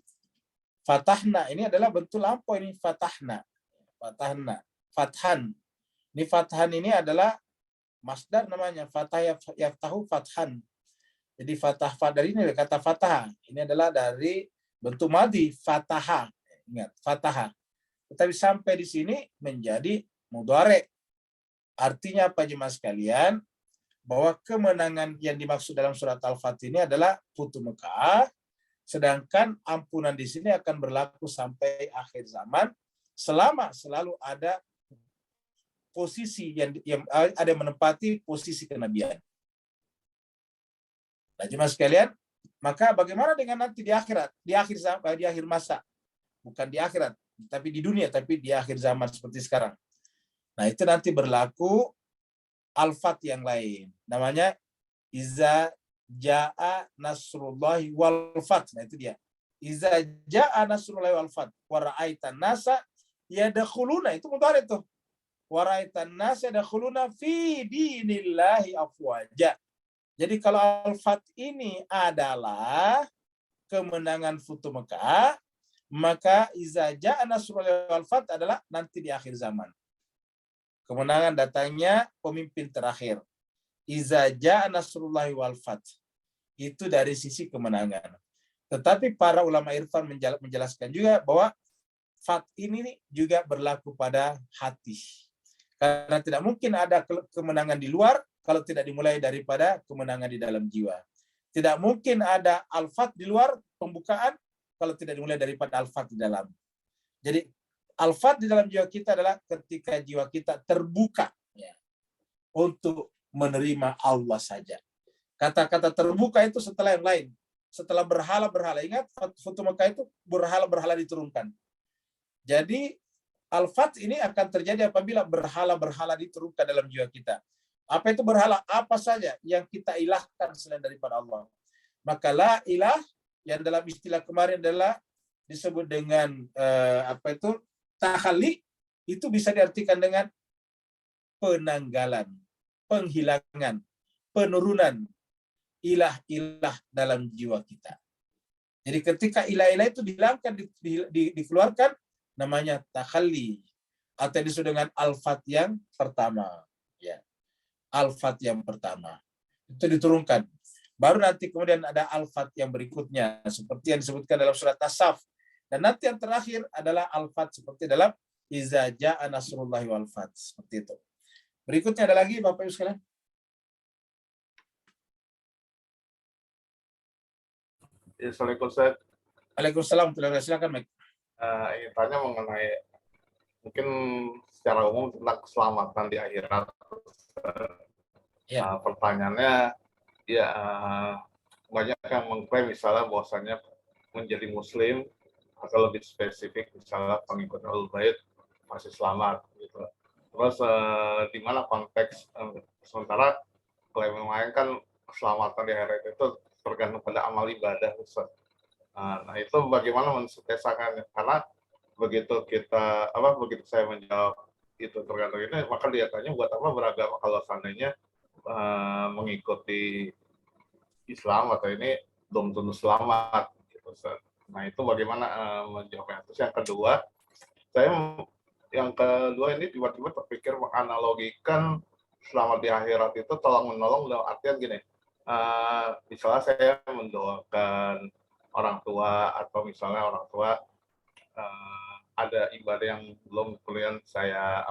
fatahna, ini adalah bentuk lampau ini, fatahna. Fathan. Ini fathan ini adalah masdar namanya, fatah yaftahu fathan. Jadi fatah dari ini kata fatah. Ini adalah dari bentuk madhi, fataha. Ingat, fataha. Tetapi sampai di sini menjadi mudhari. Artinya apa jemaah sekalian? Bahwa kemenangan yang dimaksud dalam surat Al-Fatih ini adalah Futuh Mekah, sedangkan ampunan di sini akan berlaku sampai akhir zaman, selama selalu ada posisi yang ada menempati posisi kenabian. Nah, jemaah sekalian, Maka bagaimana dengan nanti di akhirat, di akhir masa, bukan di akhirat, tapi di dunia, tapi di akhir zaman seperti sekarang. Nah, itu nanti berlaku alfat yang lain. Namanya iza jaa nasrullahi wal fath. Nah, itu dia. Iza jaa nasrullahi wal fath wa ra'aitan nasa yadkhuluna, itu mudhari tuh. Wa ra'aitan nasa yadkhuluna fi dinillahi afwaja. Jadi kalau al-fath ini adalah kemenangan Futu Mekah, maka iza jaa nasrullahi wal fath adalah nanti di akhir zaman. Kemenangan datangnya pemimpin terakhir. Iza jaa nasrullahi wal fath. Itu dari sisi kemenangan. Tetapi para ulama irfan menjelaskan juga bahwa fath ini juga berlaku pada hati. Karena tidak mungkin ada kemenangan di luar kalau tidak dimulai daripada kemenangan di dalam jiwa. Tidak mungkin ada al-fath di luar pembukaan kalau tidak dimulai daripada al-fath di dalam. Jadi al-fath di dalam jiwa kita adalah ketika jiwa kita terbuka ya, untuk menerima Allah saja. Kata-kata terbuka itu setelah yang lain. Setelah berhala-berhala. Ingat, Futu Mekah itu berhala-berhala diturunkan. Jadi al-fath ini akan terjadi apabila berhala-berhala diturunkan dalam jiwa kita. Apa itu berhala? Apa saja yang kita ilahkan selain daripada Allah. Maka la ilah yang dalam istilah kemarin adalah disebut dengan tahalli, itu bisa diartikan dengan penanggalan, penghilangan, penurunan ilah-ilah dalam jiwa kita. Jadi ketika ilah-ilah itu dihilangkan, dikeluarkan, namanya tahalli, atau disebut dengan al-fath yang pertama. Ya. Al-fath yang pertama. Itu diturunkan. Baru nanti kemudian ada al-fath yang berikutnya, seperti yang disebutkan dalam surat As-Saff. Dan nanti yang terakhir adalah al-fath seperti dalam iza jaa nasrullahi wal fath. Seperti itu. Berikutnya ada lagi Bapak Ibu sekalian. Assalamualaikum Ustaz. Waalaikumsalam. Silakan Mike. Ingin tanya mengenai mungkin secara umum tentang keselamatan di akhirat. Ya. Pertanyaannya, ya banyak yang mengklaim misalnya bahwasannya menjadi Muslim atau lebih spesifik misalnya pengikut Ahlul Bait masih selamat gitu. Terus di mana konteks sementara klaim yang lain kan keselamatan di akhirat itu tergantung pada amal ibadah Ustaz. Nah itu bagaimana mensuksesakannya? Karena begitu saya menjawab itu tergantung ini, maka dia tanya buat apa beragama kalau seandainya mengikuti Islam atau ini belum tentu selamat gitu. Nah itu bagaimana menjawabnya? Terus yang kedua ini tiba-tiba terpikir menganalogikan selamat di akhirat itu tolong menolong dalam artian gini, misalnya saya mendoakan orang tua atau misalnya orang tua ada ibadah yang belum kemudian saya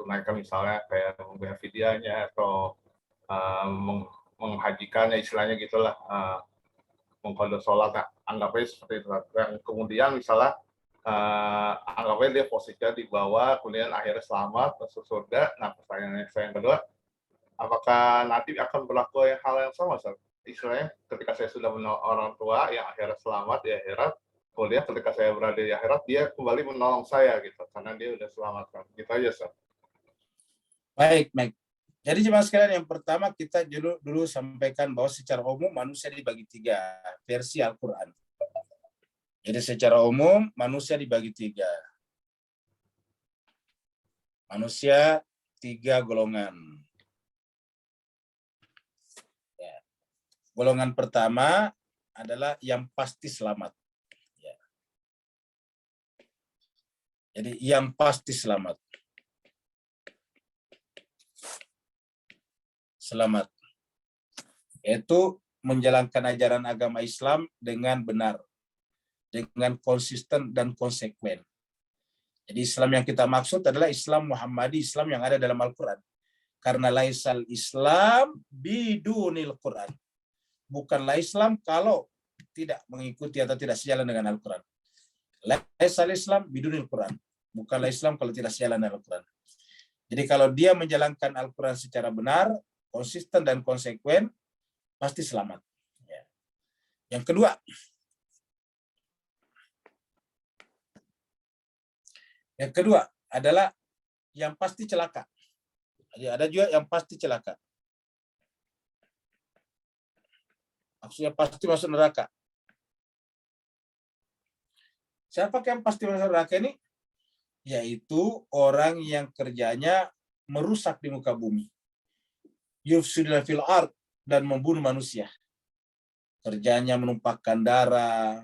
tunaikan, misalnya kayak membayar fidyahnya atau menghajikannya, istilahnya gitulah, mengqadha sholat, anggapnya seperti itu. Dan kemudian misalnya anggapnya dia posisinya di bawah, kemudian akhirnya selamat masuk surga. Nah pertanyaannya saya yang kedua, apakah nanti akan berlaku hal yang sama, Ustaz? Istilahnya ketika saya sudah menolong orang tua yang akhirnya selamat di akhirat, kemudian ketika saya berada di akhirat dia kembali menolong saya gitu karena dia udah selamatkan. Gitu aja, Ustaz. Baik. Jadi jemaah sekalian, yang pertama kita dulu sampaikan bahwa secara umum manusia dibagi 3 versi Al-Quran. Jadi secara umum manusia dibagi 3. Manusia 3 golongan. Ya. Golongan pertama adalah yang pasti selamat. Ya. Jadi yang pasti selamat. Selamat. Yaitu menjalankan ajaran agama Islam dengan benar, dengan konsisten dan konsekuen. Jadi Islam yang kita maksud adalah Islam Muhammadi, Islam yang ada dalam Al-Quran. Karena laisal Islam bidunil Quran. Bukanlah Islam kalau tidak mengikuti atau tidak sejalan dengan Al-Quran. Laisal Islam bidunil Quran. Bukanlah Islam kalau tidak sejalan dengan Al-Quran. Jadi kalau dia menjalankan Al-Quran secara benar, konsisten dan konsekuen, pasti selamat. Ya. Yang kedua, adalah yang pasti celaka. Jadi ada juga yang pasti celaka. Maksudnya pasti masuk neraka. Siapa yang pasti masuk neraka ini? Yaitu orang yang kerjanya merusak di muka bumi. Yufsiduna fil ard, dan membunuh manusia. Kerjanya menumpahkan darah,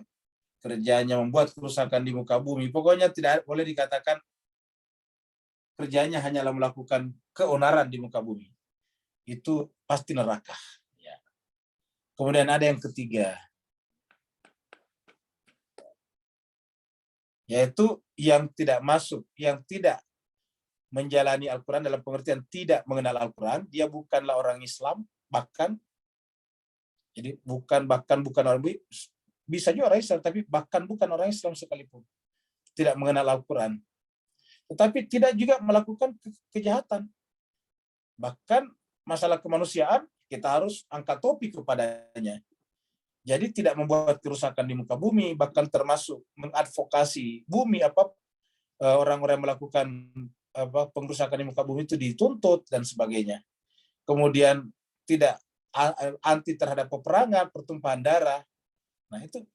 kerjanya membuat kerusakan di muka bumi. Pokoknya tidak boleh dikatakan kerjanya hanyalah melakukan keonaran di muka bumi. Itu pasti neraka. Ya. Kemudian ada yang ketiga, yaitu yang tidak masuk, yang tidak menjalani Al-Quran dalam pengertian tidak mengenal Al-Quran. Dia bukanlah orang Islam, bahkan bukan orang, bisa juga orang Islam, tapi bahkan bukan orang Islam sekalipun. Tidak mengenal Al-Quran. Tetapi tidak juga melakukan kejahatan. Bahkan masalah kemanusiaan, kita harus angkat topi kepadanya. Jadi tidak membuat kerusakan di muka bumi, bahkan termasuk mengadvokasi bumi, orang-orang yang melakukan pengerusakan di muka bumi itu dituntut dan sebagainya. Kemudian tidak anti terhadap peperangan, pertumpahan darah. Nah itu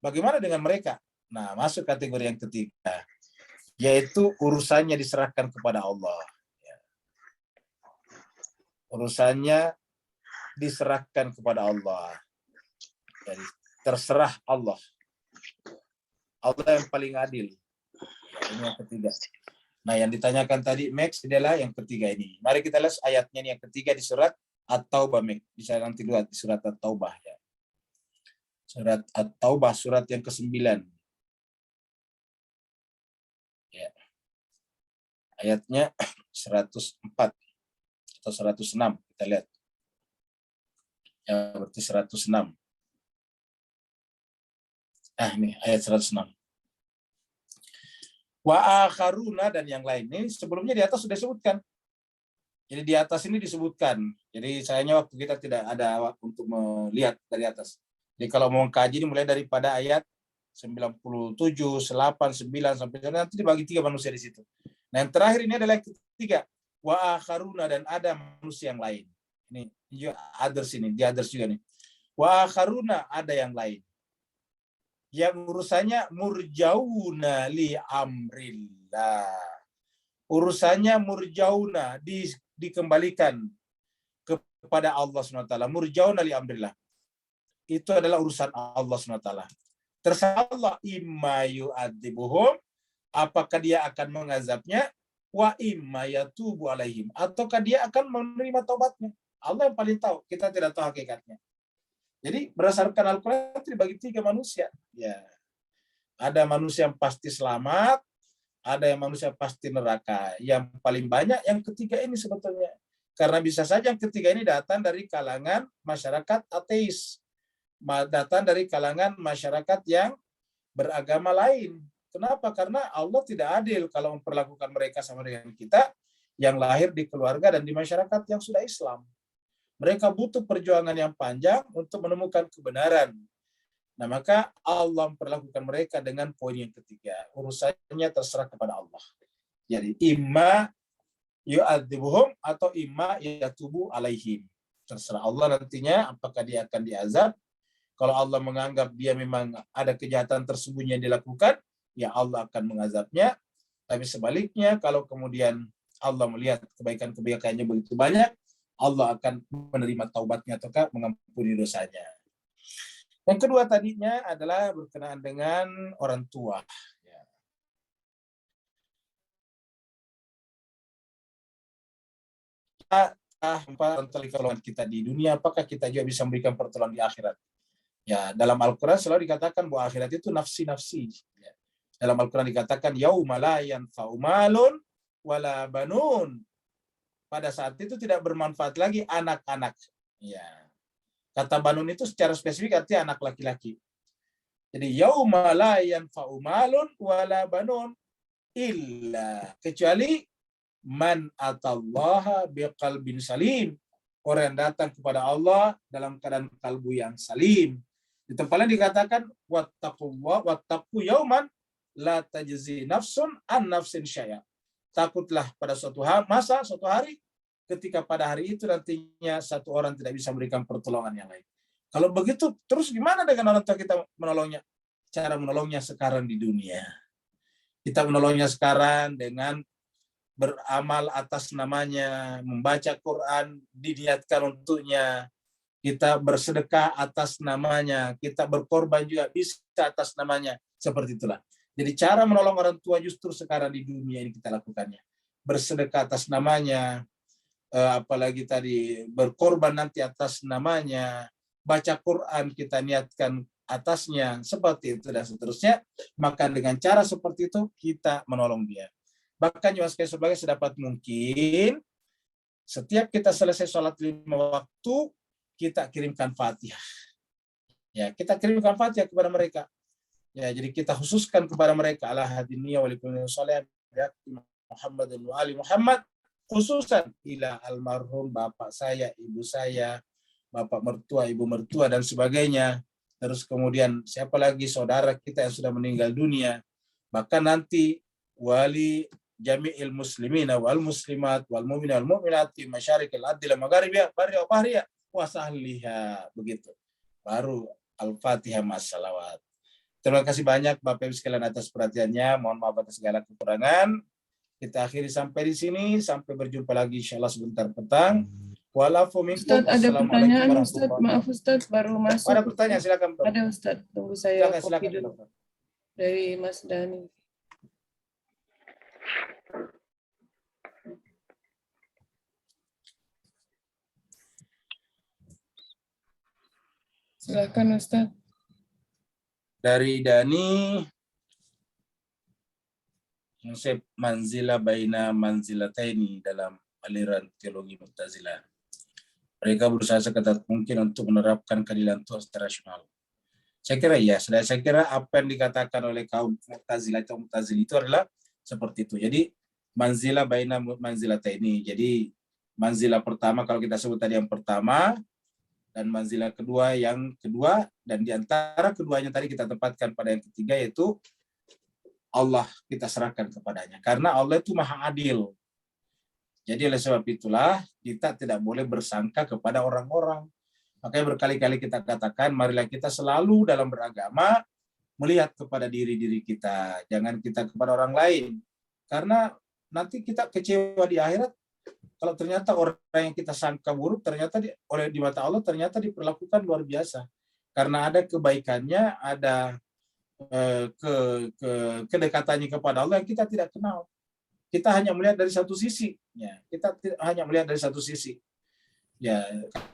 bagaimana dengan mereka? Nah masuk kategori yang ketiga, yaitu urusannya diserahkan kepada Allah. Urusannya diserahkan kepada Allah. Jadi terserah Allah. Allah yang paling adil. Ya, ini yang ketiga. Nah yang ditanyakan tadi Max adalah yang ketiga ini. Mari kita lihat ayatnya ini yang ketiga di surat At-Taubah. Bisa nanti lihat di surat At-Taubah ya. Surat At-Taubah surat yang ke-9. Ya. Ayatnya 104 atau 106 kita lihat. Ya berarti 106. Ini ayat 106. Wa akharuna, dan yang lain. Ini sebelumnya di atas sudah disebutkan. Jadi di atas ini disebutkan. Jadi sayangnya waktu kita tidak ada waktu untuk melihat dari atas. Jadi kalau mau kaji ini mulai daripada ayat 97, 8, 9 sampai nanti dibagi 3 manusia di situ. Nah yang terakhir ini adalah yang ketiga. Wa akharuna, dan ada manusia yang lain. Ini others ini, di others juga nih. Wa akharuna, ada yang lain. Yang urusannya murjauna li amrillah. Urusannya murjauna, dikembalikan kepada Allah SWT. Murjauna li amrillah. Itu adalah urusan Allah SWT. Terserah Allah, imma yu'adzibuhum, apakah dia akan mengazabnya, wa imma yatubu alaihim, ataukah dia akan menerima taubatnya. Allah yang paling tahu, kita tidak tahu hakikatnya. Jadi berdasarkan Al-Quran dibagi 3 manusia. Ya, ada manusia yang pasti selamat, ada yang manusia pasti neraka. Yang paling banyak yang ketiga ini sebetulnya. Karena bisa saja yang ketiga ini datang dari kalangan masyarakat ateis, datang dari kalangan masyarakat yang beragama lain. Kenapa? Karena Allah tidak adil kalau memperlakukan mereka sama dengan kita yang lahir di keluarga dan di masyarakat yang sudah Islam. Mereka butuh perjuangan yang panjang untuk menemukan kebenaran. Nah, maka Allah memperlakukan mereka dengan poin yang ketiga. Urusannya terserah kepada Allah. Jadi, imma yu'adzibuhum atau imma yatubu alaihim. Terserah Allah nantinya apakah dia akan diazab. Kalau Allah menganggap dia memang ada kejahatan tersembunyi yang dilakukan, ya Allah akan mengazabnya. Tapi sebaliknya, kalau kemudian Allah melihat kebaikan-kebaikannya begitu banyak, Allah akan menerima taubatnya ataukah mengampuni dosanya. Yang kedua tadinya adalah berkenaan dengan orang tua. Pertolongan kita di dunia, apakah kita juga bisa memberikan pertolongan di akhirat? Ya, dalam Al-Quran selalu dikatakan bahwa akhirat itu nafsi-nafsi. Ya. Dalam Al-Quran dikatakan yauma la yanfa'u malun wala banun. Pada saat itu tidak bermanfaat lagi anak-anak. Ya. Kata banun itu secara spesifik artinya anak laki-laki. Jadi yauma la yanfa'u malun wala banun illa, kecuali man atallaha biqalbin salim, orang yang datang kepada Allah dalam keadaan kalbu yang salim. Di tempat lain dikatakan wattaqu yauman la tajzi nafsun an nafsin syai'a. Takutlah pada suatu hari ketika pada hari itu nantinya satu orang tidak bisa memberikan pertolongan yang lain. Kalau begitu, terus gimana dengan orang tua kita menolongnya? Cara menolongnya sekarang di dunia. Kita menolongnya sekarang dengan beramal atas namanya, membaca Quran diniatkan untuknya, kita bersedekah atas namanya, kita berkorban juga bisa atas namanya. Seperti itulah. Jadi cara menolong orang tua justru sekarang di dunia ini kita lakukannya. Bersedekah atas namanya, apalagi tadi berkorban nanti atas namanya, baca Quran kita niatkan atasnya, seperti itu dan seterusnya. Maka dengan cara seperti itu kita menolong dia. Bahkan juga sebagai sedapat mungkin setiap kita selesai sholat 5 waktu kita kirimkan Fatihah. Ya, kita kirimkan Fatihah kepada mereka. Ya, jadi kita khususkan kepada mereka ala hadiniya wa likulli sholih Muhammad wa ali Muhammad, khususan ila almarhum bapak saya, ibu saya, bapak mertua, ibu mertua dan sebagainya. Terus kemudian siapa lagi saudara kita yang sudah meninggal dunia. Bahkan nanti wali jami'il muslimina wal muslimat wal mu'mina wal mu'minat fi masyariqil ardi wal magharibiha barri wa bahriha wa sahliha, begitu. Baru Al-Fatihah mas-salawat. Terima kasih banyak Bapak Ibu sekalian atas perhatiannya. Mohon maaf atas segala kekurangan. Kita akhiri sampai di sini. Sampai berjumpa lagi insyaallah sebentar petang. Ustaz, ada pertanyaan Ustaz. Maaf Ustaz, baru masuk. Ada pertanyaan, silakan. Ada Ustaz, tunggu saya Silakan, dulu. Dari Mas Dani. Silakan Ustaz. Dari Dani, konsep manzila baina manzilataini dalam aliran teologi Mu'tazilah. Mereka berusaha seketat mungkin untuk menerapkan keadilan Tuhan secara rasional. Saya kira iya, saya kira apa yang dikatakan oleh kaum Mu'tazilah atau Mu'tazili itu adalah seperti itu. Jadi manzila baina manzilataini. Jadi manzila pertama kalau kita sebut tadi yang pertama, dan manzilah kedua yang kedua, dan di antara keduanya tadi kita tempatkan pada yang ketiga, yaitu Allah kita serahkan kepadanya. Karena Allah itu maha adil. Jadi oleh sebab itulah kita tidak boleh bersangka kepada orang-orang. Makanya berkali-kali kita katakan, marilah kita selalu dalam beragama melihat kepada diri-diri kita. Jangan kita kepada orang lain. Karena nanti kita kecewa di akhirat, kalau ternyata orang yang kita sangka buruk ternyata di mata Allah ternyata diperlakukan luar biasa. Karena ada kebaikannya, ada kedekatannya kepada Allah yang kita tidak kenal. Kita hanya melihat dari satu sisi. Ya, kita hanya melihat dari satu sisi. Ya,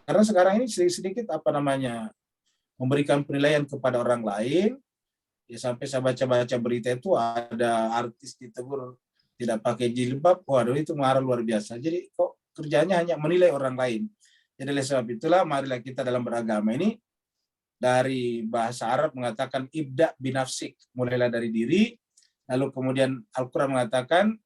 karena sekarang ini sedikit memberikan penilaian kepada orang lain. Ya, sampai saya baca-baca berita itu ada artis ditegur tidak pakai jilbab, waduh itu marah luar biasa. Jadi kok kerjanya hanya menilai orang lain. Jadi oleh sebab itulah marilah kita dalam beragama ini, dari bahasa Arab mengatakan ibda binafsik, mulailah dari diri, lalu kemudian Al-Quran mengatakan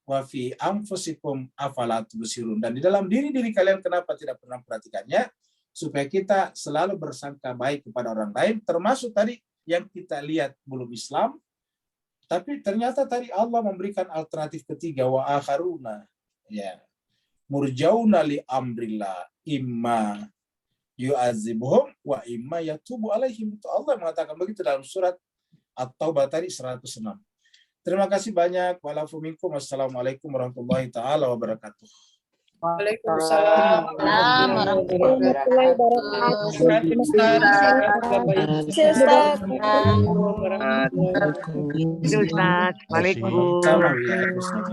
wa fi anfusikum afala tubsirun, dan di dalam diri-diri kalian kenapa tidak pernah perhatikannya, supaya kita selalu bersangka baik kepada orang lain, termasuk tadi yang kita lihat belum Islam. Tapi ternyata tadi Allah memberikan alternatif ketiga, wa akharuna, ya, murjauna li amrillah imma yu'adzibuhum wa imma yatubu alaihim. Itu Allah mengatakan begitu dalam surat At-Taubah tadi 106. Terima kasih banyak. Wa'alafu minkum. Wassalamualaikum warahmatullahi taala wabarakatuh. Waalaikumsalam warahmatullahi wabarakatuh. Waalaikumsalam.